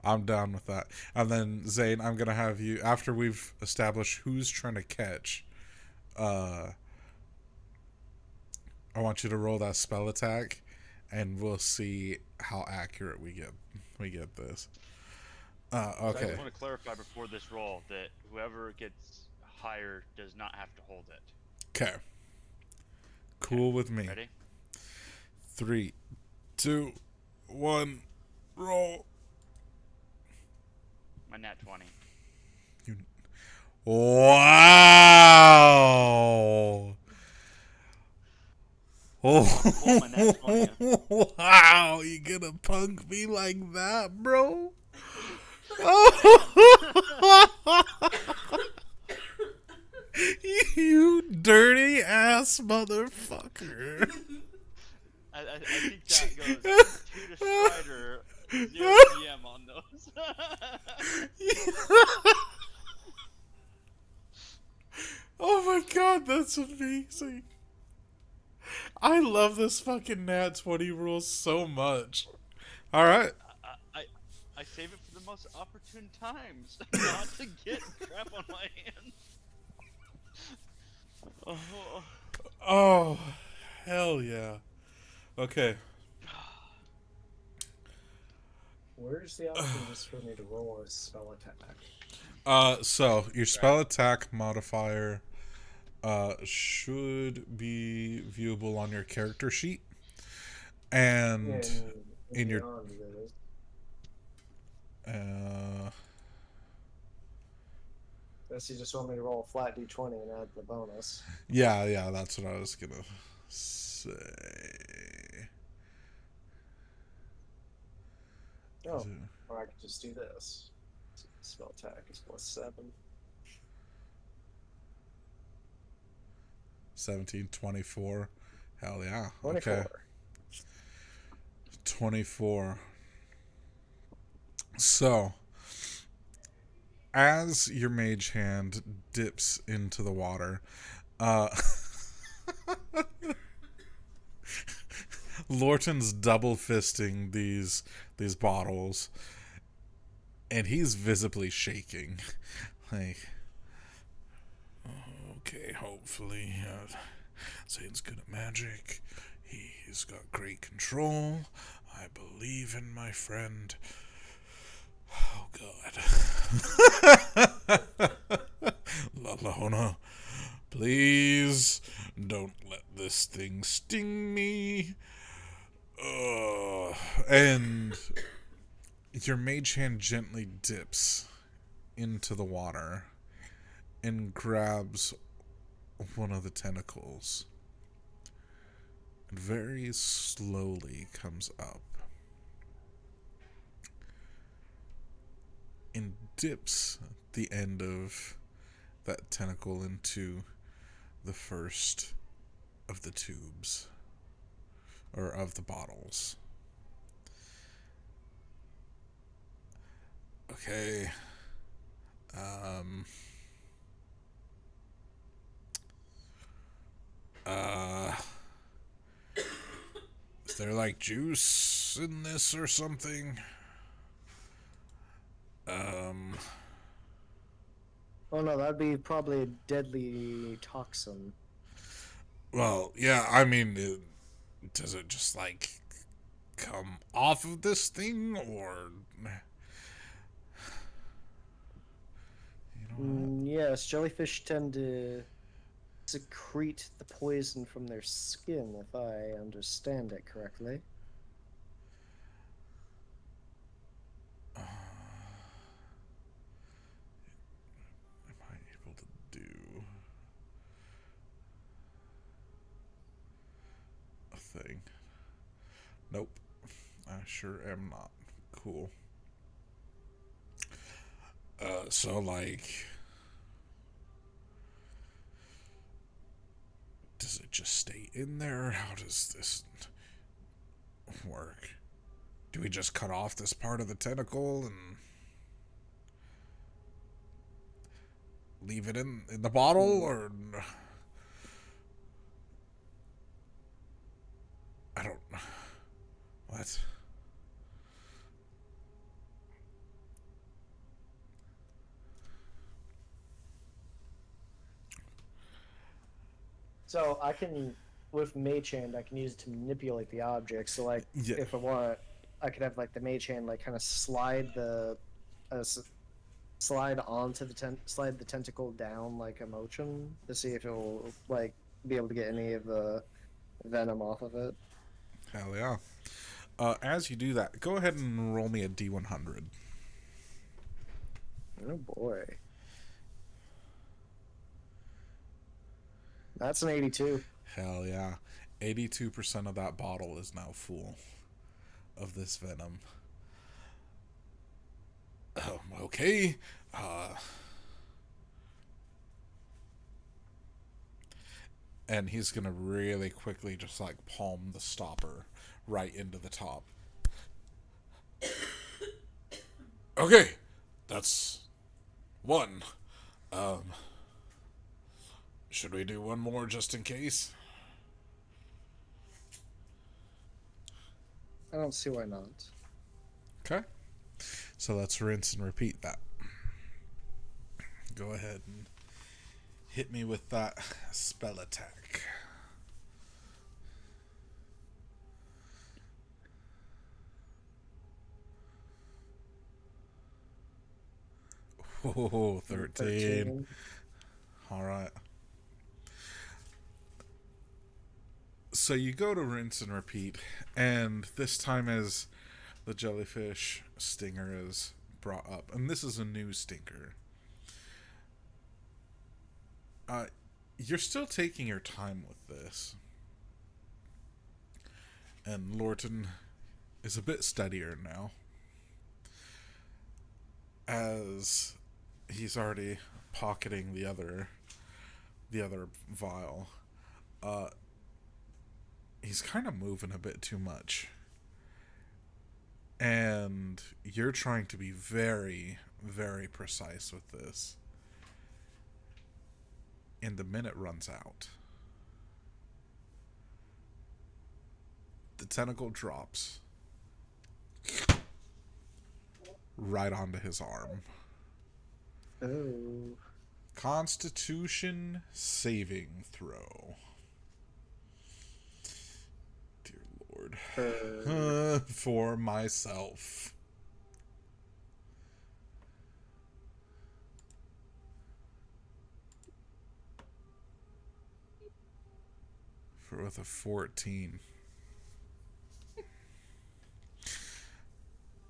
I'm down with that. And then, Zane, I'm going to have you, after we've established who's trying to catch, I want you to roll that spell attack, and we'll see how accurate we get this. So I Okay. just want to clarify before this roll that whoever gets higher does not have to hold it. Okay. Cool with me. Ready? 3, 2, 1, roll. My nat 20. Wow. Pull my nat 20. Wow, you gonna punk me like that, bro? You dirty ass motherfucker. I think that goes 2 to Strider, 0 DM on those. Oh my god, that's amazing. I love this fucking Nat 20 rule so much. Alright. I save it for the most opportune times, not to get crap on my hands. Oh. Oh, hell yeah. Okay. Where's the option just for me to roll a spell attack? So your spell attack modifier should be viewable on your character sheet. And in your Unless you just want me to roll a flat d20 and add the bonus. yeah, that's what I was gonna say. Oh, or I could just do this. Spell attack is +7. 17, 24. Hell yeah. 24. Okay. 24. So, as your mage hand dips into the water, Lorton's double fisting these bottles, and he's visibly shaking. Like, okay, hopefully, Zane's good at magic. He's got great control. I believe in my friend. Oh God. Lalona, please don't let this thing sting me. And your mage hand gently dips into the water and grabs one of the tentacles and very slowly comes up and dips the end of that tentacle into the first of the tubes, or of the bottles. Okay. Is there like juice in this or something? Um, Oh no, that'd be probably a deadly toxin. well, yeah, I mean, does it just like come off of this thing, or you know what? Yes, jellyfish tend to secrete the poison from their skin, if I understand it correctly. Am I able to do a thing? Nope, I sure am not. Cool. So like, does it just stay in there? How does this work? Do we just cut off this part of the tentacle and leave it in the bottle, Hmm. or I don't. What? So I can, with mage hand, I can use it to manipulate the object. So like, Yeah. if I want, I could have like the mage hand like kind of slide the, uh, s- slide onto the slide the tentacle down like a motion to see if it'll like be able to get any of the venom off of it. Hell yeah. As you do that, go ahead and roll me a D100. Oh boy, that's an 82. Hell yeah. 82% of that bottle is now full of this venom. Okay. Uh, and he's gonna really quickly just like palm the stopper right into the top. Okay, that's one. Um, should we do one more just in case? I don't see why not. Okay. So let's rinse and repeat that. Go ahead and hit me with that spell attack. Oh, 13. 13. Alright. So you go to rinse and repeat, and this time as the jellyfish stinger is brought up, and this is a new stinger. Uh, you're still taking your time with this. And Lorton is a bit steadier now, as he's already pocketing the other vial. Uh, he's kind of moving a bit too much, and you're trying to be very, very precise with this. And the minute runs out. The tentacle drops right onto his arm. Oh. Constitution saving throw. Dear Lord. For myself. With a 14.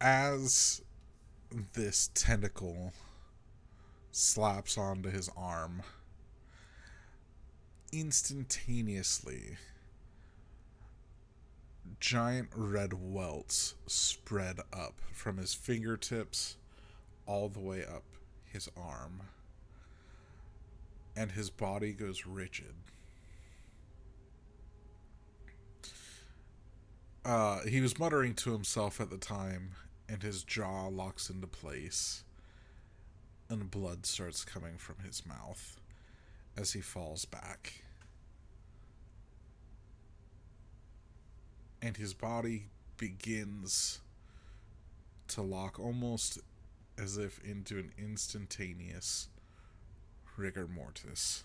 As this tentacle slaps onto his arm, instantaneously, giant red welts spread up from his fingertips all the way up his arm, and his body goes rigid. He was muttering to himself at the time, and his jaw locks into place, and blood starts coming from his mouth as he falls back. And his body begins to lock almost as if into an instantaneous rigor mortis.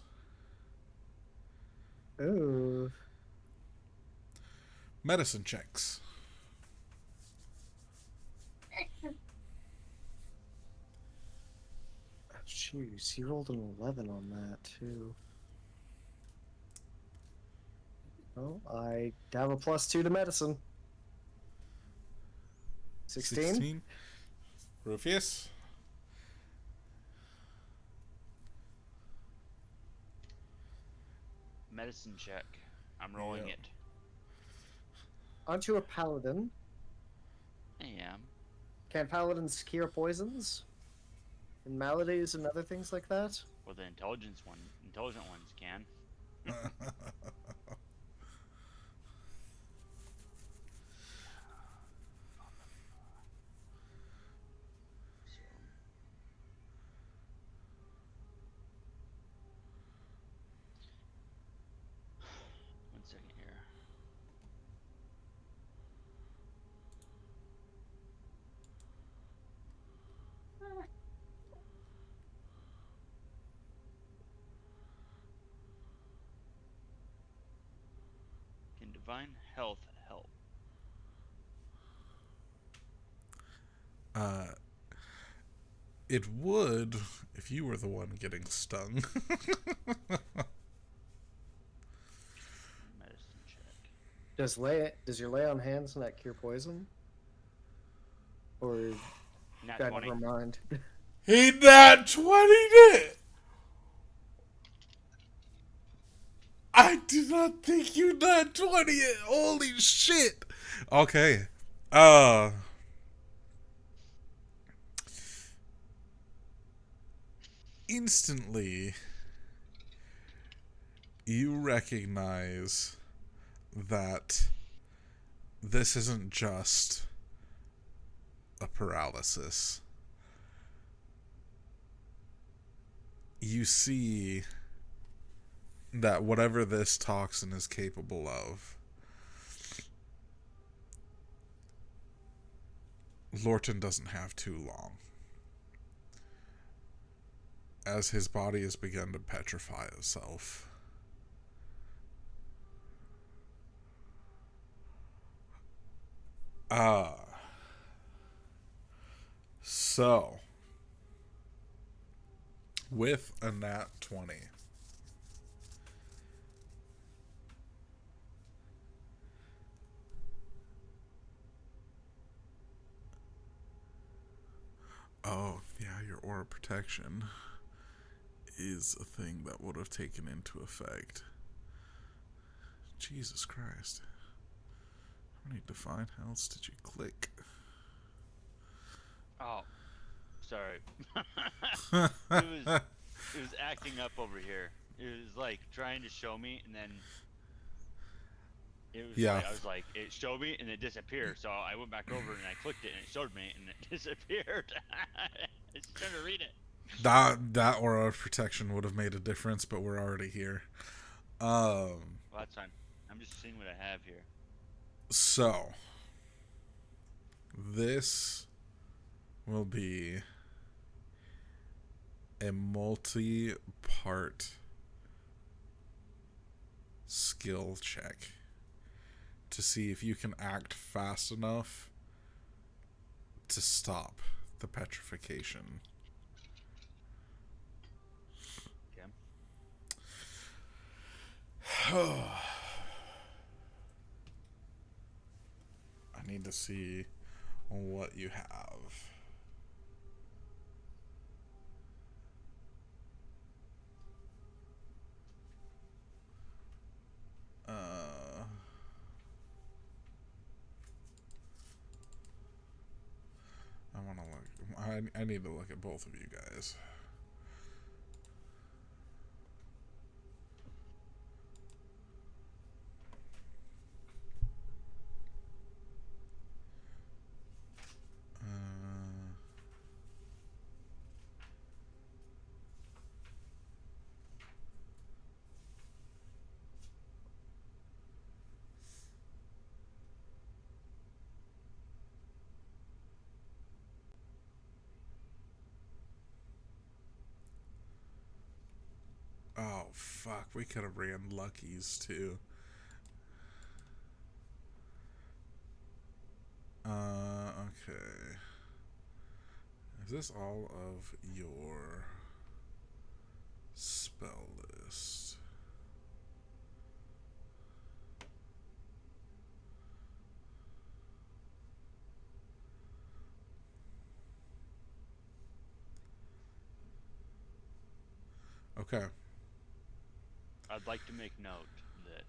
Ooh. Medicine checks. Jeez, you rolled an 11 on that, too. Well, I have a +2 to medicine. 16? Rufus? Medicine check. I'm rolling Yep. it. Aren't you a paladin? I am. Can paladins cure poisons? And maladies and other things like that? Well, the intelligent ones can. So, 1 second here. Can divine health help? It would if you were the one getting stung. Medicine check. Does your lay on hands not cure poison? Or Nat God, 20. never mind. He nat 20 it! I did not think you nat 20 it! Holy shit! Okay. Instantly, you recognize that this isn't just a paralysis. You see that whatever this toxin is capable of, Lorton doesn't have too long. As his body has begun to petrify itself. So, with a nat 20, oh, yeah, your aura protection is a thing that would have taken into effect. Jesus Christ. How many divine healths did you click? Oh, sorry. It was acting up over here. It was like trying to show me, and then it was Yeah. like I was like, it showed me and it disappeared. So I went back over and I clicked it and it showed me and it disappeared. I was trying to read it. That aura of protection would have made a difference, but we're already here. Well, that's fine. I'm just seeing what I have here. So, this will be a multi-part skill check to see if you can act fast enough to stop the petrification. Okay. I need to see what you have. I want to look. I need to look at both of you guys. fuck. We could have ran Lucky's too. Okay. Is this all of your spell list? Okay. I'd like to make note that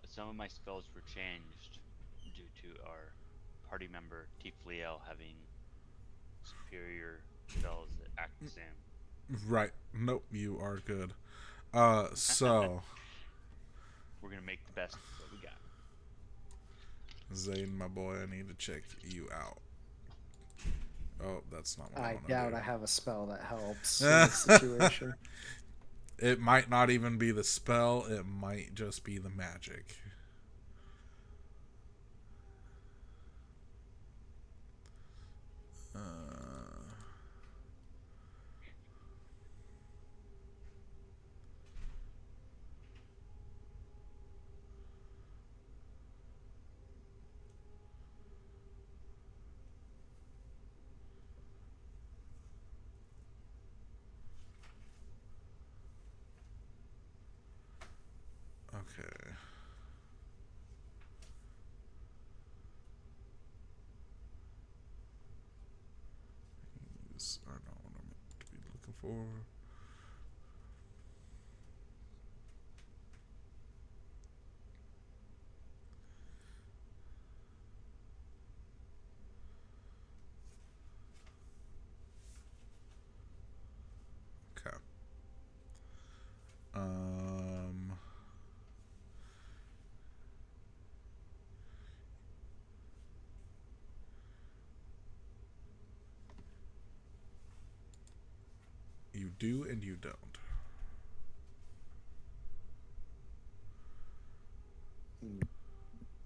some of my spells were changed due to our party member Tifliel having superior spells that act the same. Right. Nope, you are good. So We're gonna make the best of what we got. Zane, my boy, I need to check you out. Oh, that's not what I I want to doubt do. I have a spell that helps in this situation. It might not even be the spell. It might just be the magic. Okay. These are not what I'm meant to be looking for. Okay. You do and you don't.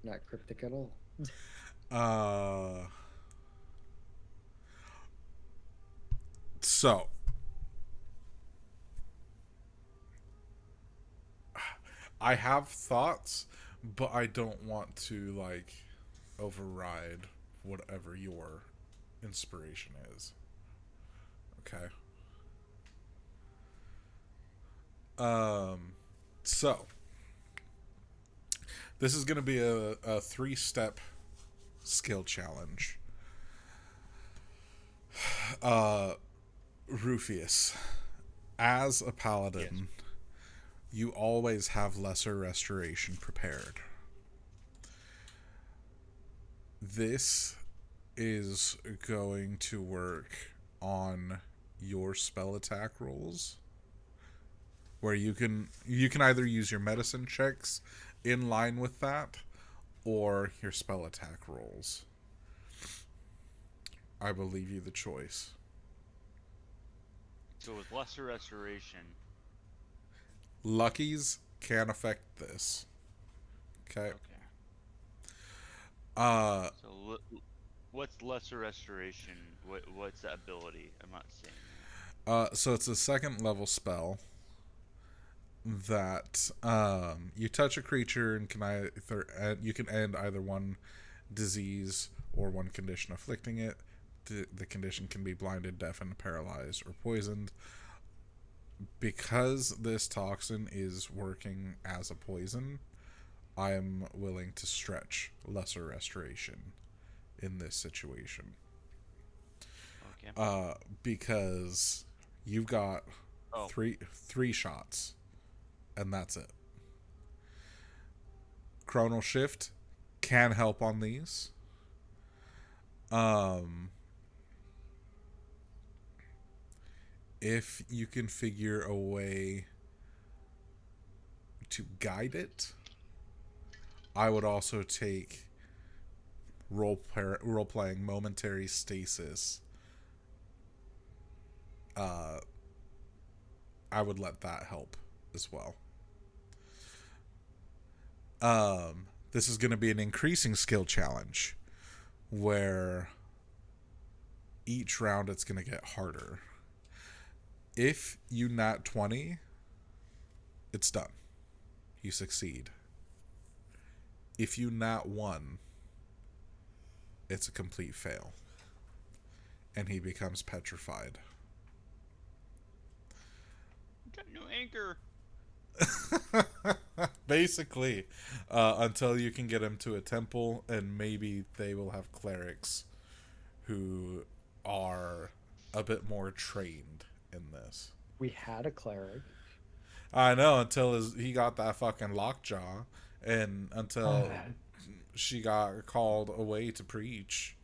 Not cryptic at all. So I have thoughts, but I don't want to like override whatever your inspiration is. Okay. So this is going to be a 3-step skill challenge. Rufius, as a paladin, Yes. you always have lesser restoration prepared. This is going to work on your spell attack rolls, where you can either use your medicine checks in line with that or your spell attack rolls. I will leave you the choice. So with lesser restoration, Luckies can affect this. Okay. So what's lesser restoration? What's that ability? I'm not seeing that. So it's a 2nd level spell that you touch a creature and you can end either one disease or one condition afflicting it. The condition can be blinded, deafened, paralyzed, or poisoned. Because this toxin is working as a poison, I am willing to stretch lesser restoration in this situation. Okay. Because you've got Oh. three shots, and that's it. Chronal Shift can help on these. If you can figure a way to guide it, I would also take role-playing momentary stasis. I would let that help as well. This is going to be an increasing skill challenge, where each round it's going to get harder. If you nat 20, it's done. You succeed. If you nat 1, it's a complete fail. And he becomes petrified. Got no anchor. Basically, until you can get him to a temple, and maybe they will have clerics who are a bit more trained in this. We had a cleric. I know, until he got that fucking lockjaw, and until she got called away to preach.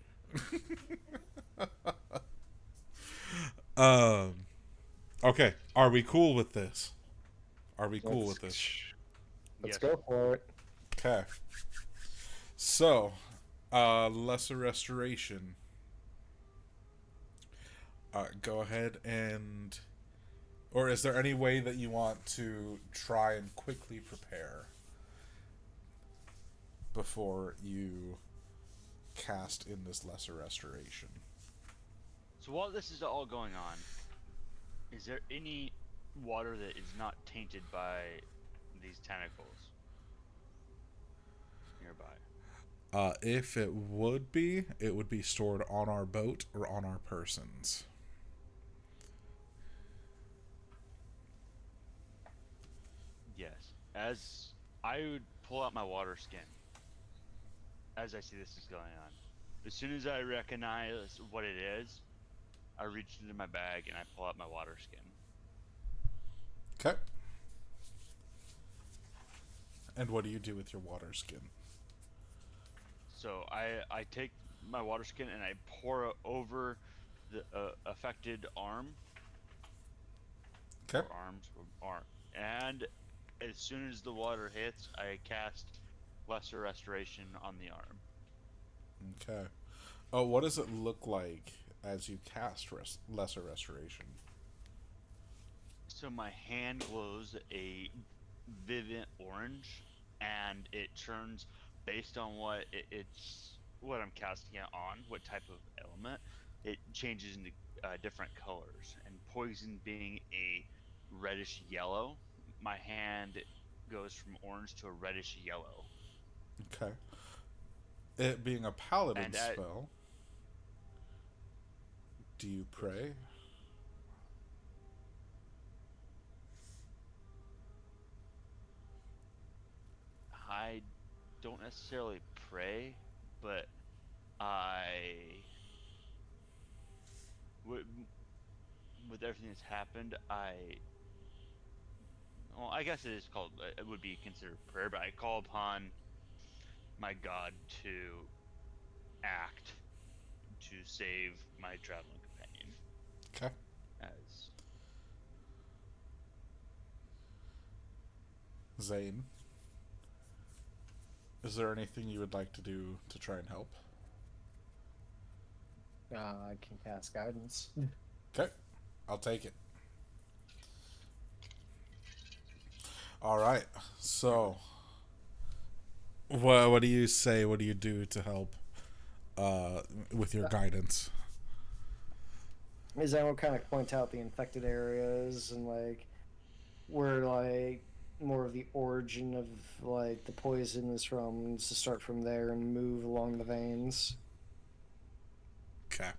Okay, are we cool with this? Are we cool with this? Let's Yes. go for it. Okay. So, lesser restoration. Go ahead and... Or is there any way that you want to try and quickly prepare before you cast in this lesser restoration? So while this is all going on, is there any water that is not tainted by these tentacles nearby? If it would be stored on our boat or on our persons. Yes. As I would pull out my water skin as I see this is going on. As soon as I recognize what it is, I reach into my bag and I pull out my water skin. Okay. And what do you do with your water skin? So I take my water skin and I pour it over the affected arm. Okay. Or arms or arm. And as soon as the water hits, I cast lesser restoration on the arm. Okay. Oh, what does it look like as you cast lesser restoration? So my hand glows a vivid orange, and it turns based on what what I'm casting it on, what type of element. It changes into different colors, and poison being a reddish yellow, my hand goes from orange to a reddish yellow. Okay. It being a paladin And spell, do you pray? I don't necessarily pray, but with everything that's happened, well, I guess it would be considered prayer, but I call upon my God to act to save my traveling companion. Okay. As Zane, is there anything you would like to do to try and help? I can cast guidance. Okay. I'll take it. All right. So, what do you say? What do you do to help with your guidance? Is that what kind of point out the infected areas and like where like more of the origin of like the poison is from, to start from there and move along the veins? Okay.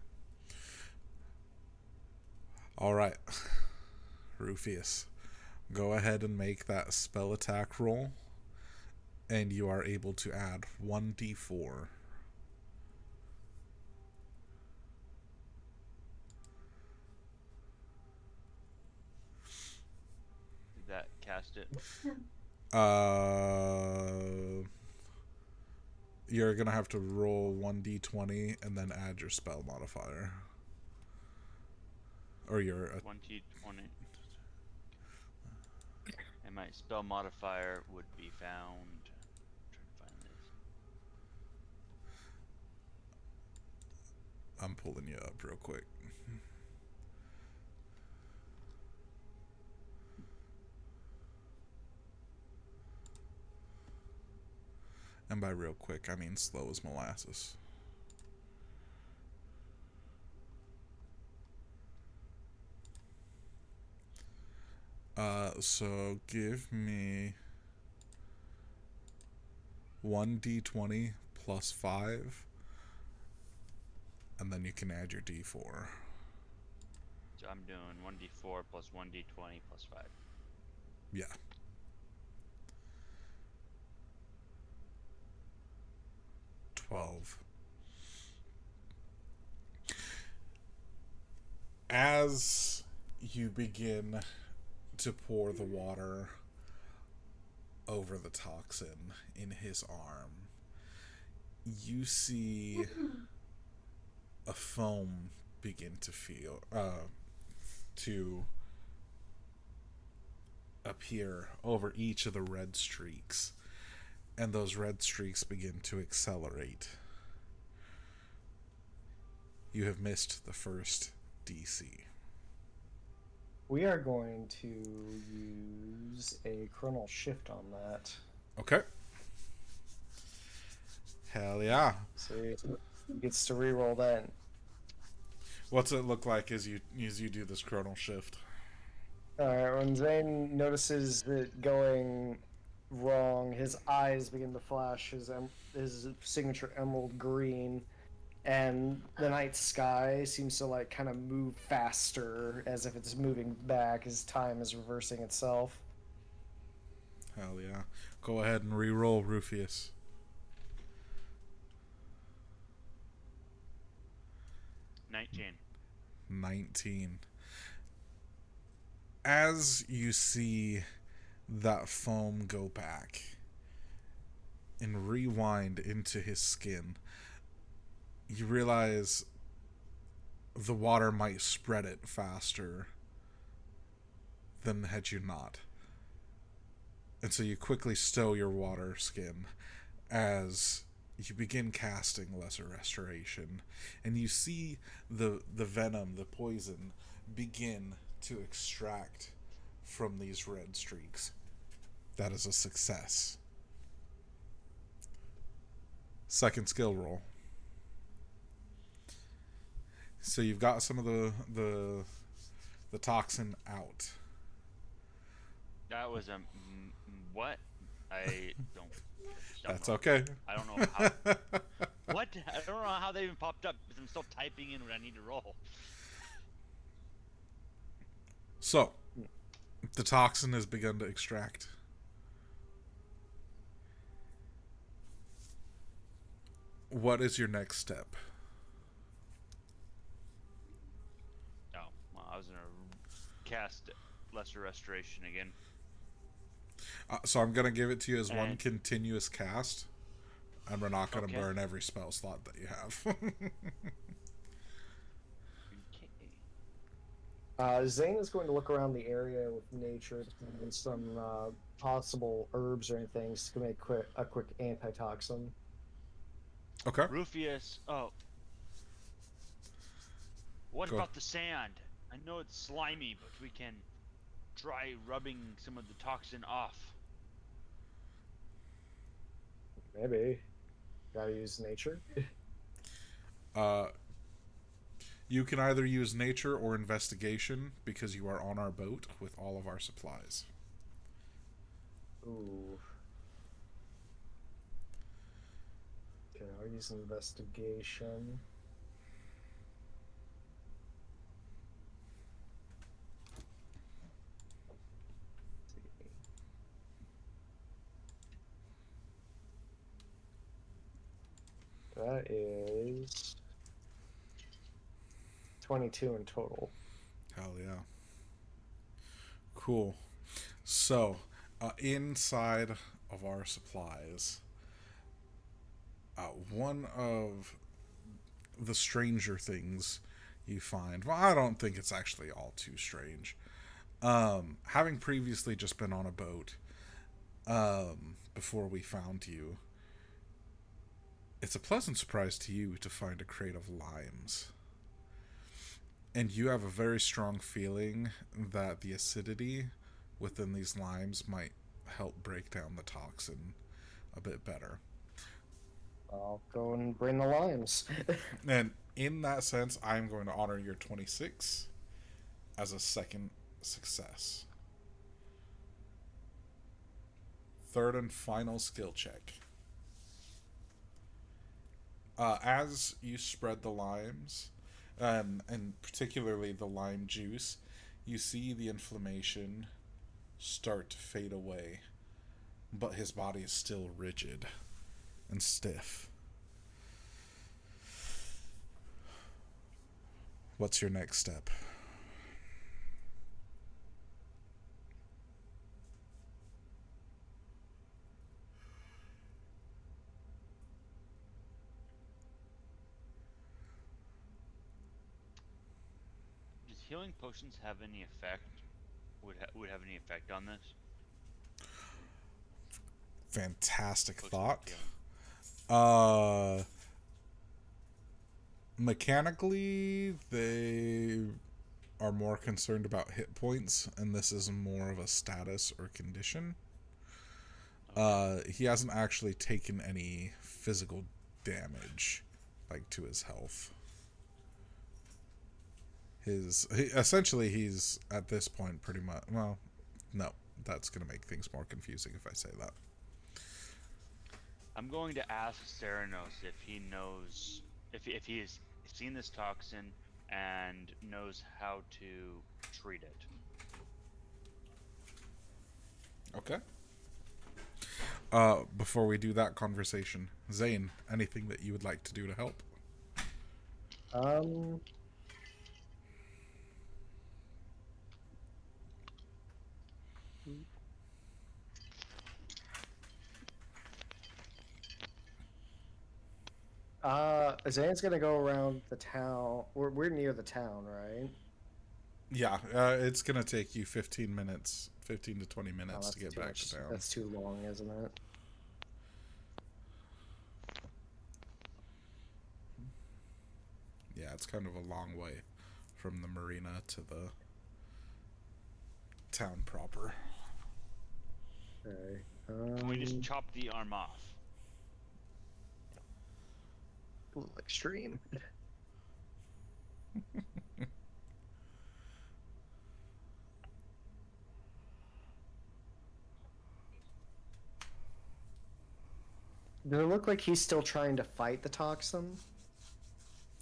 All right. Rufius, go ahead and make that spell attack roll, and you are able to add 1d4. did that cast it? You're gonna have to roll 1d20 and then add your spell modifier, or your 1d20. And my spell modifier would be found. I'm trying to find this. I'm pulling you up real quick. And by real quick, I mean slow as molasses. So give me 1d20 plus 5, and then you can add your d4. So I'm doing 1d4 plus 1d20 plus 5. Yeah. $12. As you begin to pour the water over the toxin in his arm, you see a foam begin to appear over each of the red streaks, and those red streaks begin to accelerate. You have missed the first DC. We are going to use a chronal shift on that. Okay. Hell yeah. So he gets to reroll that. What's it look like as you do this chronal shift? Alright, when Zane notices it going wrong, his eyes begin to flash his signature emerald green, and the night sky seems to like kind of move faster as if it's moving back as time is reversing itself. Hell yeah. Go ahead and re-roll, Rufius. 19. As you see that foam go back and rewind into his skin, you realize the water might spread it faster than had you not. And so you quickly stow your water skin as you begin casting Lesser Restoration, and you see the venom, the poison, begin to extract from these red streaks. That is a success. Second skill roll. So you've got some of the toxin out. That was a what? I don't. That's know. okay. I don't know how. What? I don't know how they even popped up because I'm still typing in what I need to roll. So, the toxin has begun to extract. What is your next step? Oh, well, I was gonna cast Lesser Restoration again. So I'm going to give it to you as one continuous cast, and we're not going to burn every spell slot that you have. Zane is going to look around the area with nature to find some possible herbs or anything to make a quick antitoxin. Okay. Rufius, what about the sand? I know it's slimy, but we can try rubbing some of the toxin off. Maybe. Gotta use nature. You can either use nature or investigation because you are on our boat with all of our supplies. Ooh. Okay, I'll use investigation. That is 22 in total. Hell yeah. Cool. So, inside of our supplies, one of the stranger things you find, well, I don't think it's actually all too strange. Having previously just been on a boat before we found you, it's a pleasant surprise to you to find a crate of limes. And you have a very strong feeling that the acidity within these limes might help break down the toxin a bit better. I'll go and bring the limes. And in that sense, I'm going to honor your 26 as a second success. third and final skill check. As you spread the limes, and particularly the lime juice, you see the inflammation start to fade away, but his body is still rigid and stiff. What's your next step? Does healing potions have any effect? Would have any effect on this? Fantastic Potions of thought. healing. Mechanically, they are more concerned about hit points, and this is more of a status or condition. He hasn't actually taken any physical damage, like, to his health. Essentially, he's at this point pretty much. Well, no, that's gonna make things more confusing if I say that. I'm going to ask Ceranos if he knows if he has seen this toxin and knows how to treat it. Okay. Before we do that conversation, Zane, anything that you would like to do to help? Zane's gonna go around the town. We're near the town, right? Yeah, it's gonna take you 15 to 20 minutes to get back to town. That's too long, isn't it? Yeah, it's kind of a long way from the marina to the town proper. Okay. Can we just chop the arm off? A little extreme. Does it look like he's still trying to fight the toxin?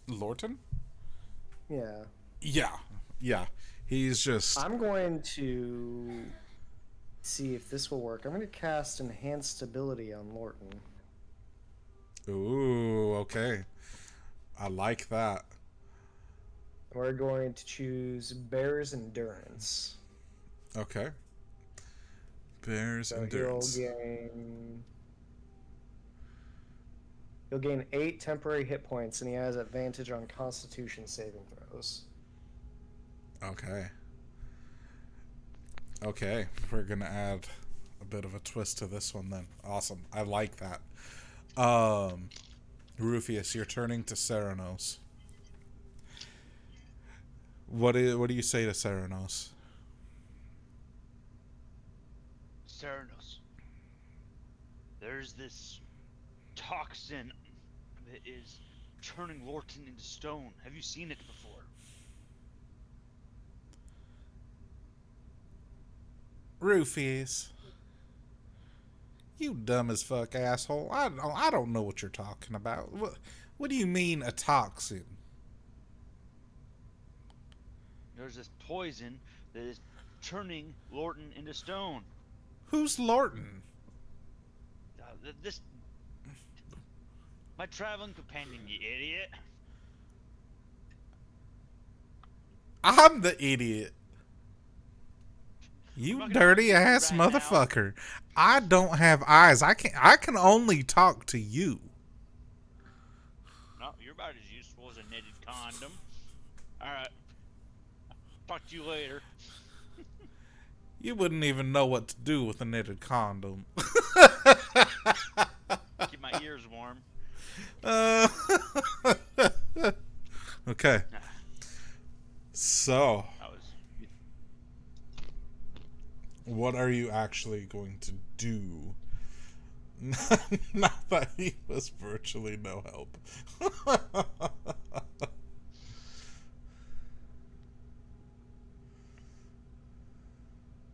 Lorton? Yeah. Yeah. He's just. I'm going to see if this will work. I'm going to cast Enhanced Stability on Lorton. Ooh, okay. I like that. We're going to choose Bear's Endurance. Okay. Bear's So Endurance. He'll gain 8 temporary hit points, and he has advantage on Constitution saving throws. Okay, we're gonna add a bit of a twist to this one then. Awesome, I like that. Rufius, you're turning to Ceranos. What do you say to Ceranos? Ceranos, there's this toxin that is turning Lorton into stone. Have you seen it before? Rufius, you dumb as fuck asshole. I don't know what you're talking about. What do you mean a toxin? There's this poison that is turning Lorton into stone. Who's Lorton? This my traveling companion, you idiot. I'm the idiot. You dirty ass motherfucker. I don't have eyes. I can only talk to you. No, you're about as useful as a knitted condom. Alright. Talk to you later. You wouldn't even know what to do with a knitted condom. Keep my ears warm. Okay. So, what are you actually going to do? Not that he was virtually no help.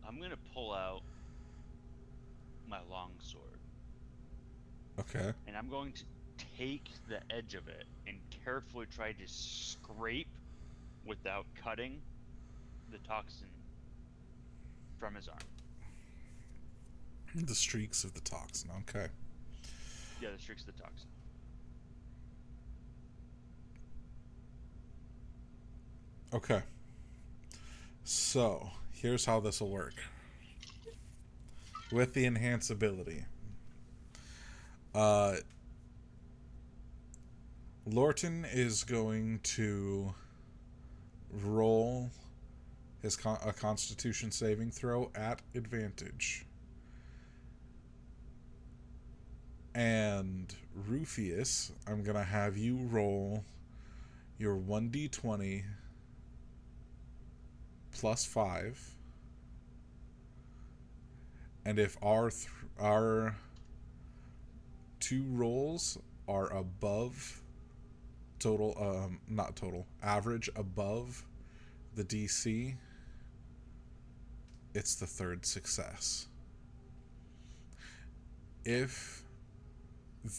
I'm gonna pull out my longsword. Okay. And I'm going to take the edge of it and carefully try to scrape without cutting the toxin from his arm. The streaks of the toxin. Okay. Yeah, the streaks of the toxin. Okay. So, here's how this will work. With the enhance ability. Lorton is going to roll a constitution saving throw at advantage. And Rufius, I'm going to have you roll your 1d20 plus 5. And if our two rolls are above total, not total, average above the DC, it's the third success. If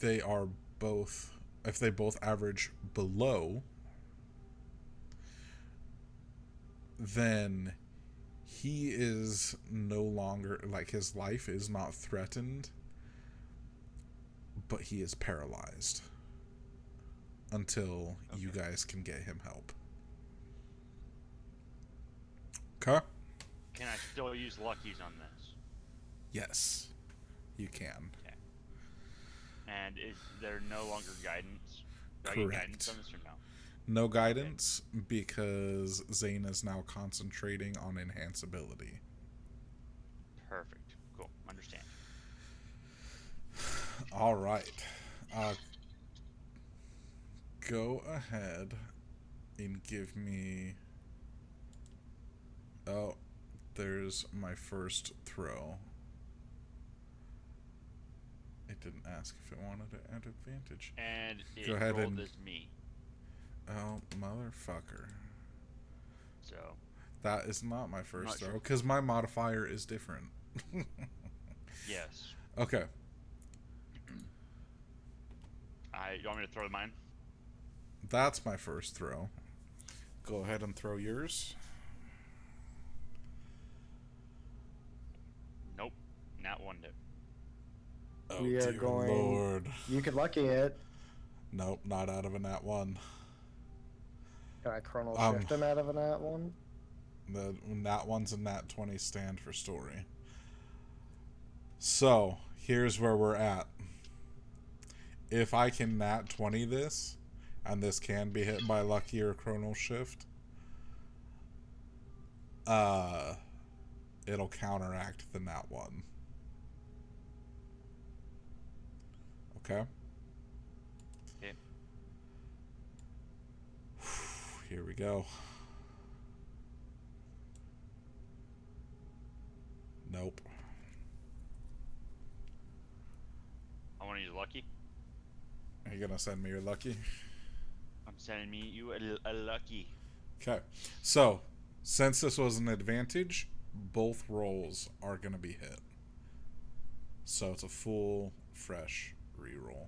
they both average below, then he is no longer, like, his life is not threatened, but he is paralyzed until you guys can get him help. Okay? Can I still use luckies on this? Yes, you can. Okay. And is there no longer guidance? Do I Correct. get guidance on this or no? No guidance, because Zane is now concentrating on enhance ability. Perfect. Cool. Understand. All right. Go ahead and give me... Oh, there's my first throw. It didn't ask if it wanted it at advantage. And it Go ahead rolled and... as me. Oh, motherfucker. So... That is not my first throw, sure. because my modifier is different. Yes. Okay. You want me to throw mine? That's my first throw. Go ahead and throw yours. Nope. Not one dip. Oh, We are dear going- Lord. You could lucky it. Nope, not out of a nat 1. Can I chronal shift him out of a nat 1? The nat 1s and nat 20 stand for story. So, here's where we're at. If I can nat 20 this, and this can be hit by lucky or chronal shift, it'll counteract the nat 1. Okay? Okay. Here we go. Nope. I want to use lucky. Are you gonna send me your lucky? I'm sending you a lucky. Okay. So, since this was an advantage, both rolls are gonna be hit. So it's a full, fresh reroll.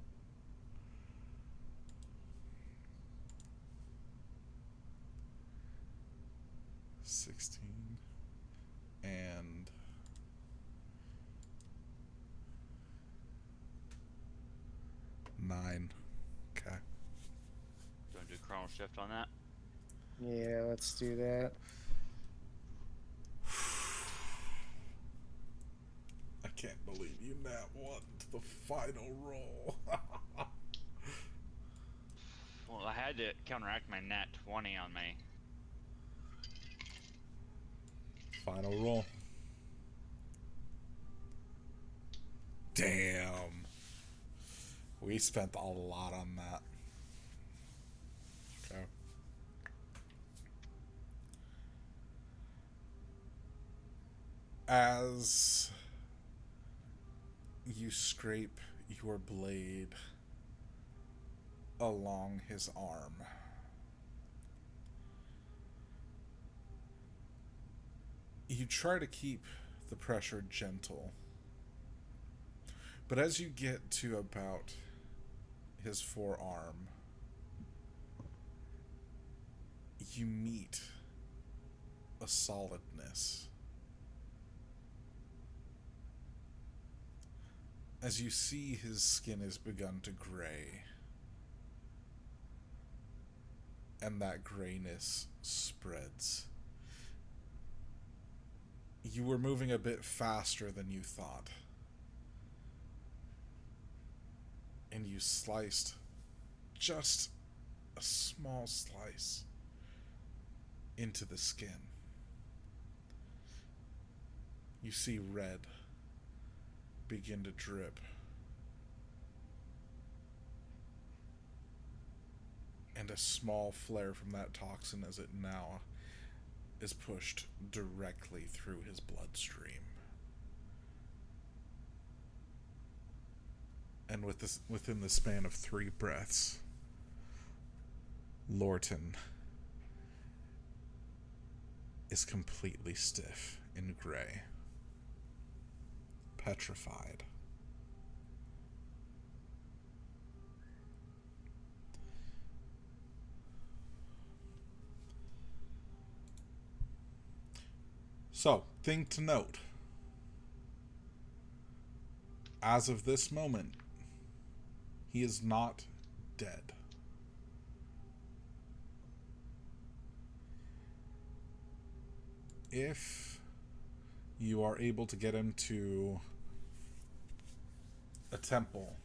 $16 and $9. Okay. Do you want to do chronal shift on that? Yeah, let's do that. I can't believe you nat won the final roll. Well, I had to counteract my nat 20 on my... Final roll. Damn. We spent a lot on that. Okay. As you scrape your blade along his arm, you try to keep the pressure gentle, But as you get to about his forearm, you meet a solidness. As you see, his skin has begun to gray, and that grayness spreads. You were moving a bit faster than you thought, and you sliced just a small slice into the skin. You see red begin to drip, and a small flare from that toxin as it now is pushed directly through his bloodstream. And within the span of 3 breaths, Lorton is completely stiff and gray, petrified. So, thing to note. As of this moment, he is not dead. If you are able to get him to a temple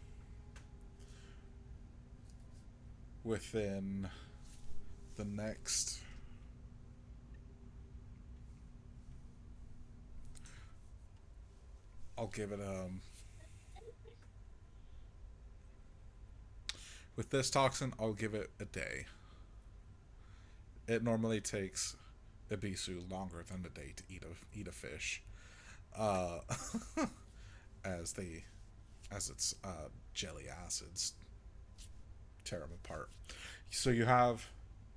within the next I'll give it with this toxin, I'll give it a day. It normally takes Ibisu longer than a day to eat a fish, uh, as its jelly acids tear them apart. So you have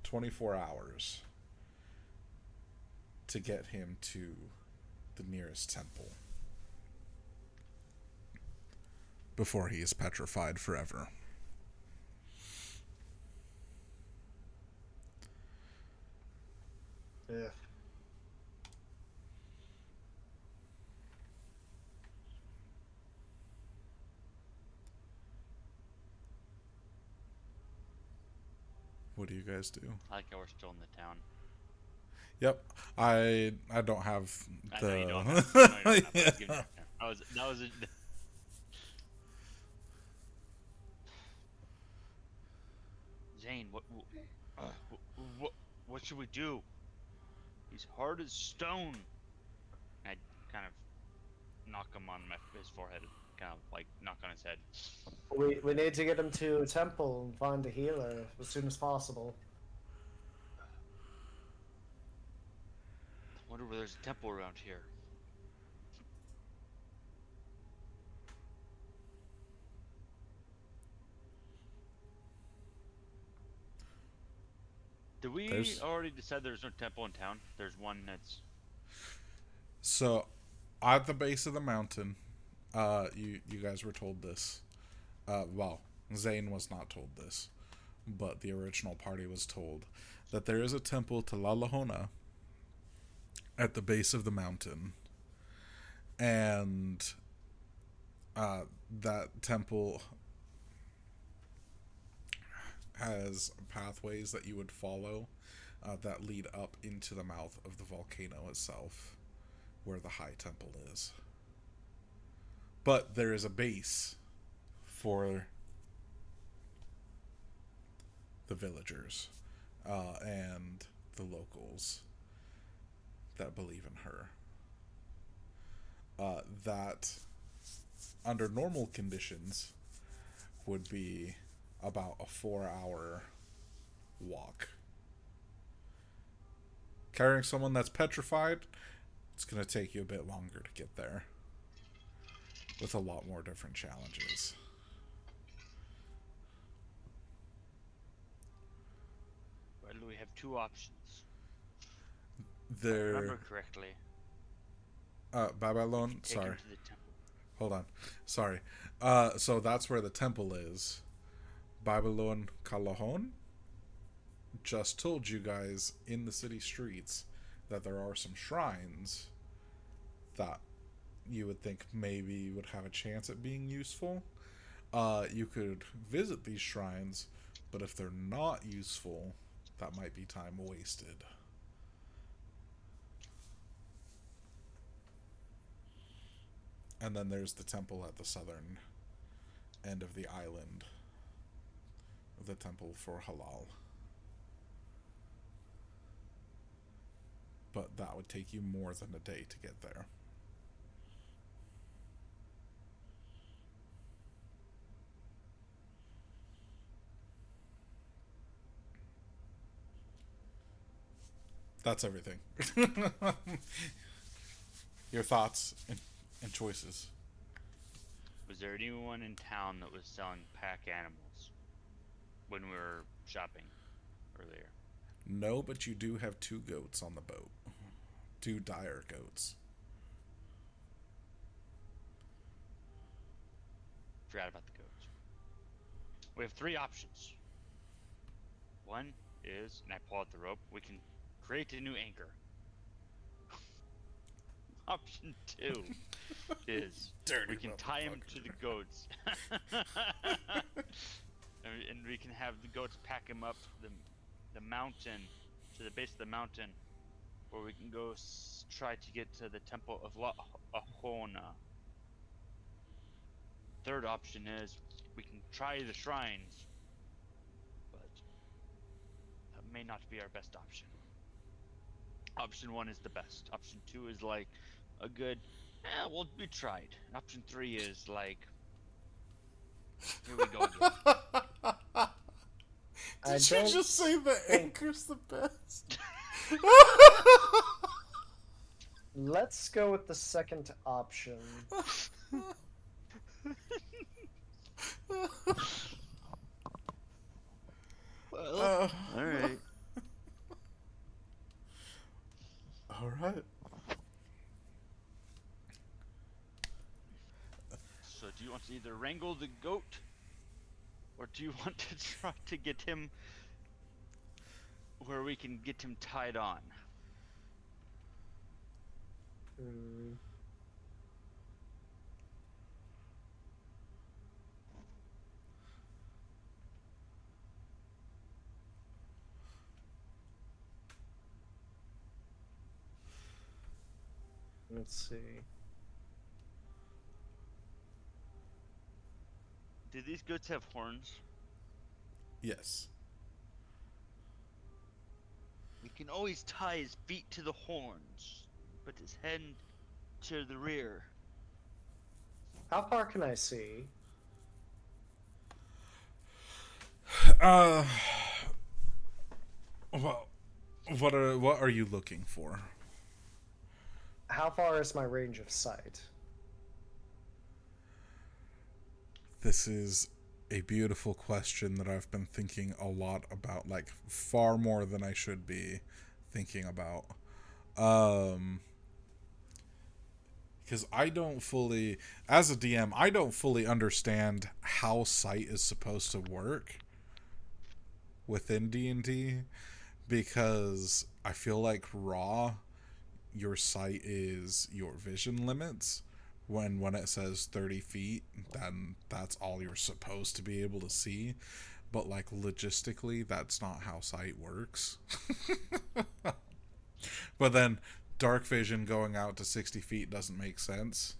24 hours to get him to the nearest temple before he is petrified forever. Yeah. What do you guys do? I like how we're still in the town. Yep, I don't have the. I know you don't have. I know you don't have. I was giving you that was a, Zane, what should we do? He's hard as stone. I kind of knock him on his forehead, kind of like knock on his head. We need to get him to a temple and find a healer as soon as possible. I wonder where there's a temple around here. Did we already decide there's no temple in town? There's one that's... So, at the base of the mountain, you guys were told this. Well, Zane was not told this, but the original party was told that there is a temple to La Lahona at the base of the mountain, and that temple has pathways that you would follow that lead up into the mouth of the volcano itself, where the high temple is. But there is a base for the villagers and the locals that believe in her. That, under normal conditions, would be about a 4-hour walk. Carrying someone that's petrified, it's going to take you a bit longer to get there, with a lot more different challenges. Well, we have 2 options. There. If I remember correctly. Babylon. Take him Sorry. to the temple. Hold on. Sorry. So that's where the temple is. Babylon Kalajon just told you guys in the city streets that there are some shrines that you would think maybe would have a chance at being useful. You could visit these shrines, but if they're not useful, that might be time wasted. And then there's the temple at the southern end of the island, the temple for Halal. But that would take you more than a day to get there. That's everything. Your thoughts and choices. Was there anyone in town that was selling pack animals when we were shopping earlier? No, but you do have 2 goats on the boat. 2 dire goats. Forgot about the goats. We have 3 options. One is, and I pull out the rope, we can create a new anchor. Option 2 is Dirty we can tie him to the goats. And we can have the goats pack him up the mountain, to the base of the mountain, where we can go try to get to the temple of La Ahona. Third option is we can try the shrines, but that may not be our best option. Option 1 is the best. Option 2 is like a good, well, we tried. Option 3 is like, here we go again. Did you just say the anchor's the best? Let's go with the second option. Well, all right. All right. So do you want to either wrangle the goat, or do you want to try to get him where we can get him tied on? Let's see. Do these goats have horns? Yes. We can always tie his feet to the horns, but his head to the rear. How far can I see? Well, what are you looking for? How far is my range of sight? This is a beautiful question that I've been thinking a lot about, like far more than I should be thinking about. Because I don't fully, as a DM, I don't fully understand how sight is supposed to work within D&D, because I feel like raw, your sight is your vision limits. When it says 30 feet, then that's all you're supposed to be able to see. But like logistically, that's not how sight works. But then dark vision going out to 60 feet doesn't make sense.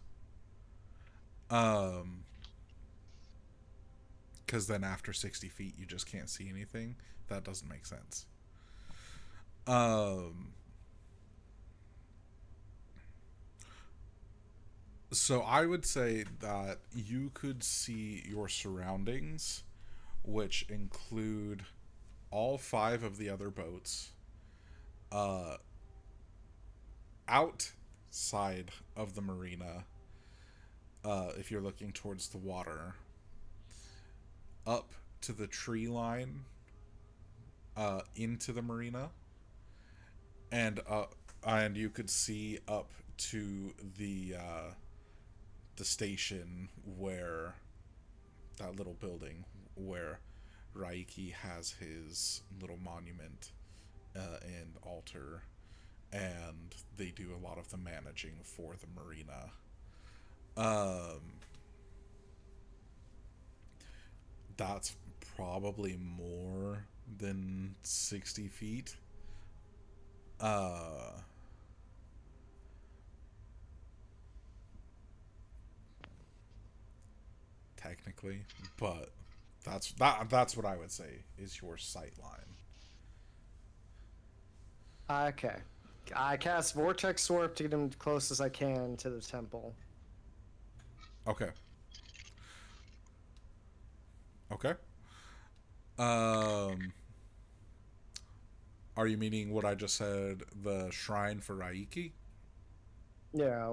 Because then after 60 feet, you just can't see anything. That doesn't make sense. So I would say that you could see your surroundings, which include all 5 of the other boats, outside of the marina, if you're looking towards the water, up to the tree line, into the marina, and you could see up to the the station where that little building where Raiki has his little monument and altar, and they do a lot of the managing for the marina. That's probably more than 60 feet. Uh, Technically, but that's what I would say is your sight line. Okay. I cast Vortex Warp to get him close as I can to the temple. Okay. Okay. Um, are you meaning what I just said, the shrine for Raiki? Yeah,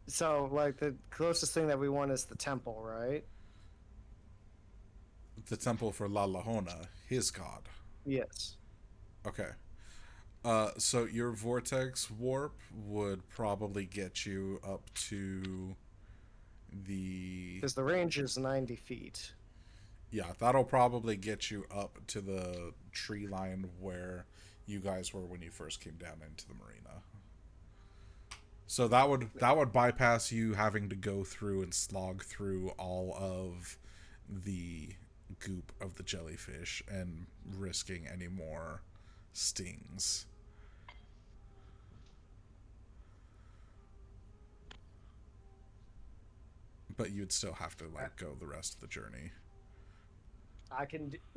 so like the closest thing that we want is the temple, right? The temple for La Lahona, his god. Yes. Okay. So your vortex warp would probably get you up to the. Because the range is 90 feet. Yeah, that'll probably get you up to the tree line where you guys were when you first came down into the marina. So that would bypass you having to go through and slog through all of the goop of the jellyfish and risking any more stings. But you'd still have to go the rest of the journey.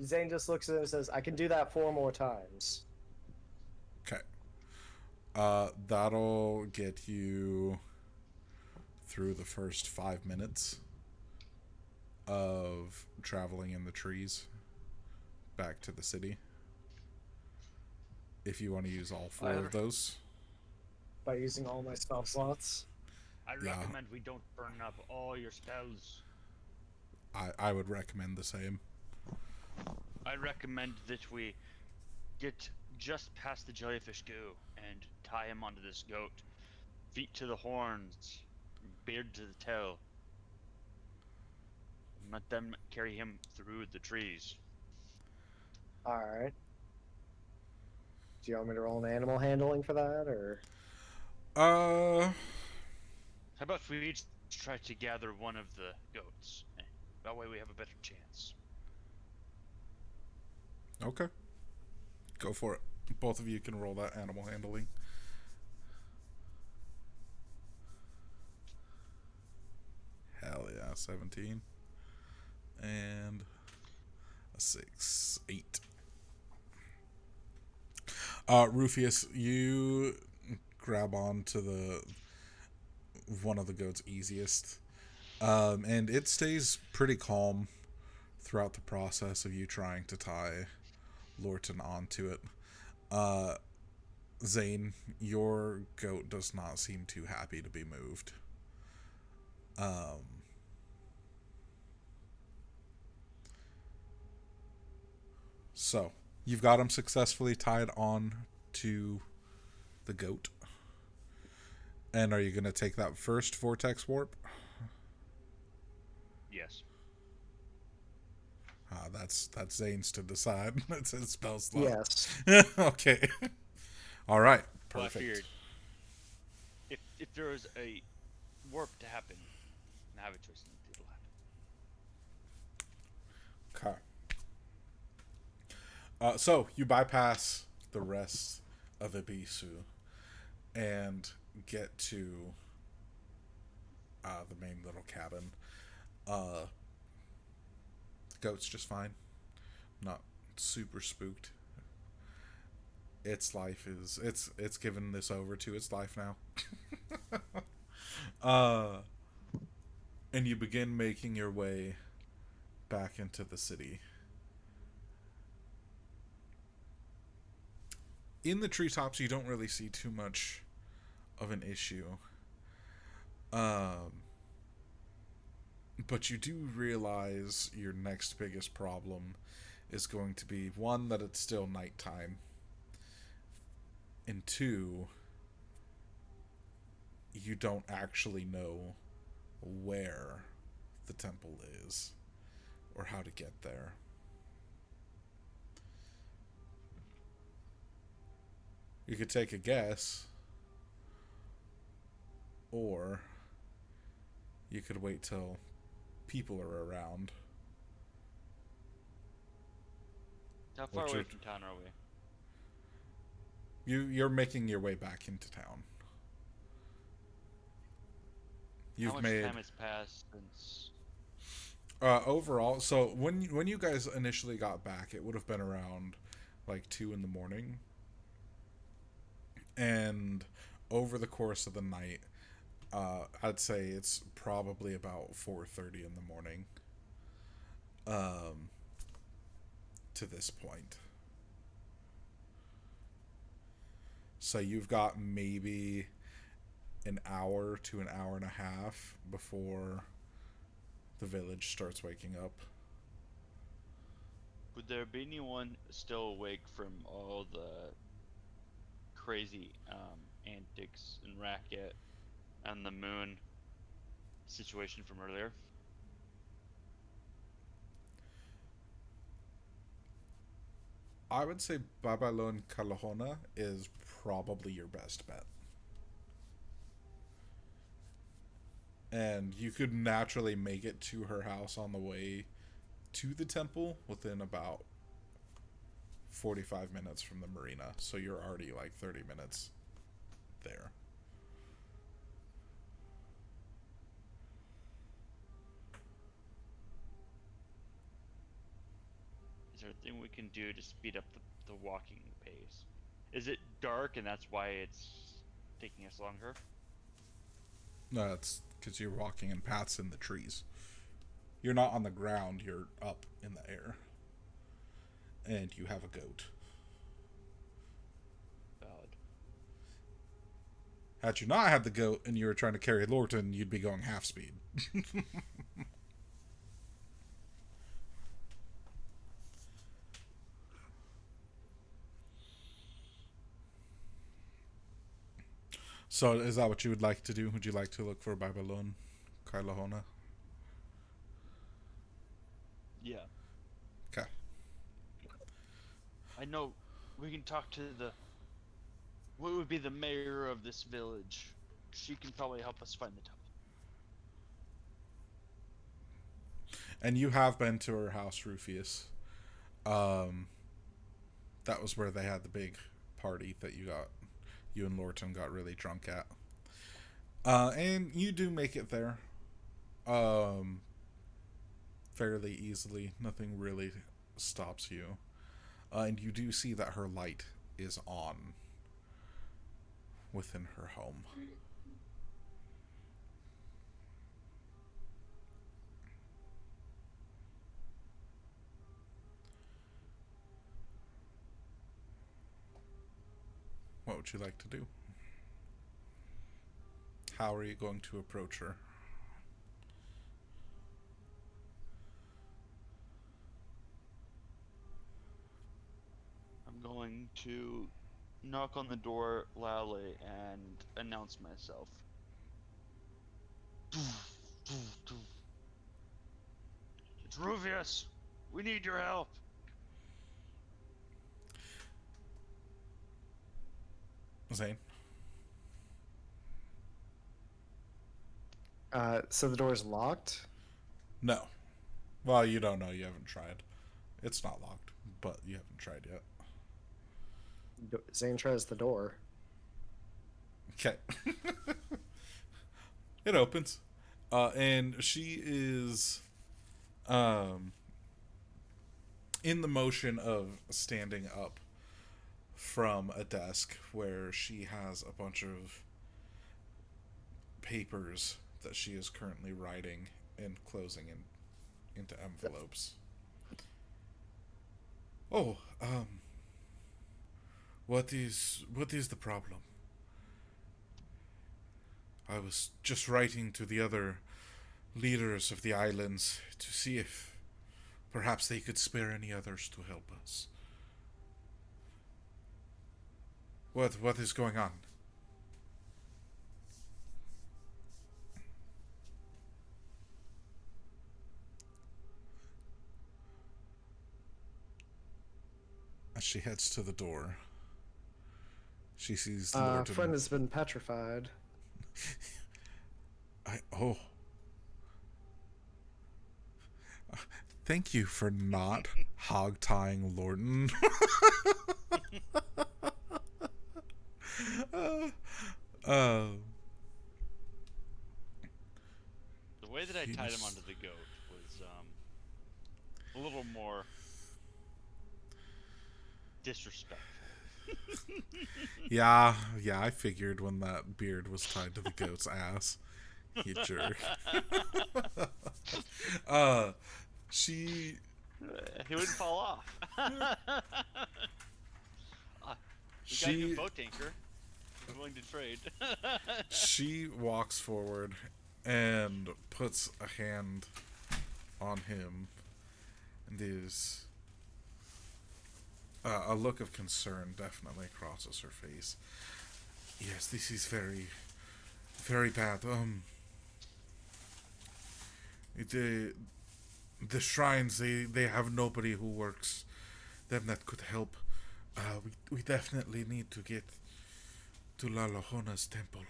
Zane just looks at it and says, I can do that 4 more times. Okay. That'll get you through the first 5 minutes of traveling in the trees back to the city. If you want to use all 4 of those. By using all my spell slots. I Yeah. recommend we don't burn up all your spells. I would recommend the same. I recommend that we get just past the jellyfish goo and tie him onto this goat. Feet to the horns, beard to the tail. And let them carry him through the trees. Alright. Do you want me to roll an animal handling for that, or? Uh, How about we each try to gather one of the goats? That way we have a better chance. okay. Go for it. Both of you can roll that animal handling. Hell yeah, 17. And a 6, 8. Rufius, you grab on to the one of the goats easiest. And it stays pretty calm throughout the process of you trying to tie Lorton onto it. Zane, your goat does not seem too happy to be moved. So, you've got him successfully tied on to the goat. And are you going to take that first vortex warp? Yes. That's Zane's to decide. It's his spell slot. Yes. Okay. All right. Well, I Perfect. figured if there was a warp to happen, and I have a choice, it'll happen. Okay. So you bypass the rest of Ibisu and get to the main little cabin. The goat's just fine. Not super spooked. Its life is it's given this over to its life now. And you begin making your way back into the city. In the treetops, you don't really see too much of an issue. But you do realize your next biggest problem is going to be, one, that it's still nighttime, and two, you don't actually know where the temple is or how to get there. You could take a guess, or you could wait till people are around. How far Which away are, from town are we? you're making your way back into town. How You've much made time has passed since? overall. So when you guys initially got back, it would have been around like 2 in the morning, and over the course of the night, I'd say it's probably about 4:30 in the morning. Um, to this point, so you've got maybe an hour to an hour and a half before the village starts waking up. Would there be anyone still awake from all the crazy antics and racket and the moon situation from earlier? I would say Babalon Kalahona is probably your best bet. And you could naturally make it to her house on the way to the temple within about 45 minutes from the marina. So you're already like 30 minutes there. Is there a thing we can do to speed up the walking pace? Is it dark and that's why it's taking us longer? No, it's because you're walking in paths in the trees. You're not on the ground, you're up in the air. And you have a goat. Valid. Had you not had the goat and you were trying to carry Lorton, you'd be going half speed. So, is that what you would like to do? Would you like to look for Babylon, Kailahona? Yeah. Okay. I know we can talk to what would be the mayor of this village. She can probably help us find the temple. And you have been to her house, Rufius. Um, that was where they had the big party that you and Lorton got really drunk at. And you do make it there. Fairly easily. Nothing really stops you. And you do see that her light is on within her home. What would you like to do? How are you going to approach her? I'm going to knock on the door loudly and announce myself. It's Ruvius! We need your help! Zane? So the door's locked? No. Well, you don't know. You haven't tried. It's not locked, but you haven't tried yet. Zane tries the door. Okay. It opens. And she is in the motion of standing up from a desk where she has a bunch of papers that she is currently writing and closing into envelopes. Oh, what is the problem? I was just writing to the other leaders of the islands to see if perhaps they could spare any others to help us. What is going on? As she heads to the door, she sees Friend Lorton. has been petrified. Oh. Thank you for not hog-tying Lorton. uh, The way that I tied him He's- onto the goat was a little more disrespectful. yeah, I figured when that beard was tied to the goat's ass. You jerk. She He wouldn't fall off. We got a new boat anchor. We're willing to trade. she walks forward and puts a hand on him, and there's a look of concern definitely crosses her face. Yes, this is very, very bad. The shrines, they have nobody who works them that could help. We definitely need to get to La Lojona's temple.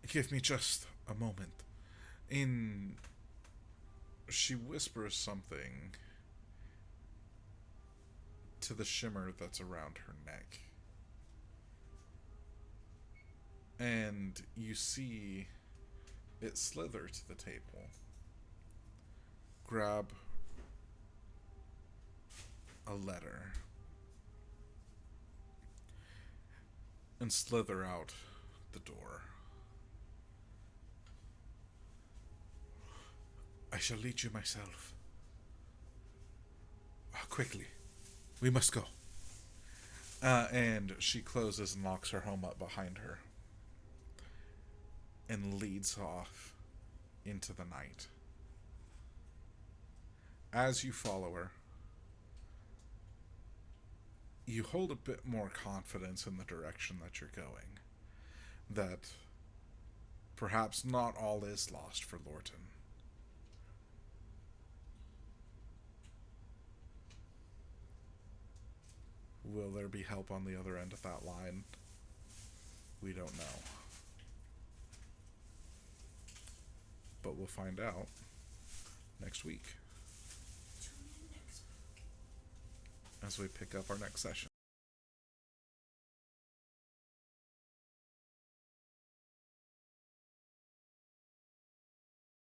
Give me just a moment. She whispers something to the shimmer that's around her neck. And you see it slither to the table, grab a letter, and slither out the door. I shall lead you myself. Quickly, we must go. And she closes and locks her home up behind her and leads off into the night. As you follow her, you hold a bit more confidence in the direction that you're going. That perhaps not all is lost for Lorton. Will there be help on the other end of that line? We don't know. But we'll find out next week as we pick up our next session.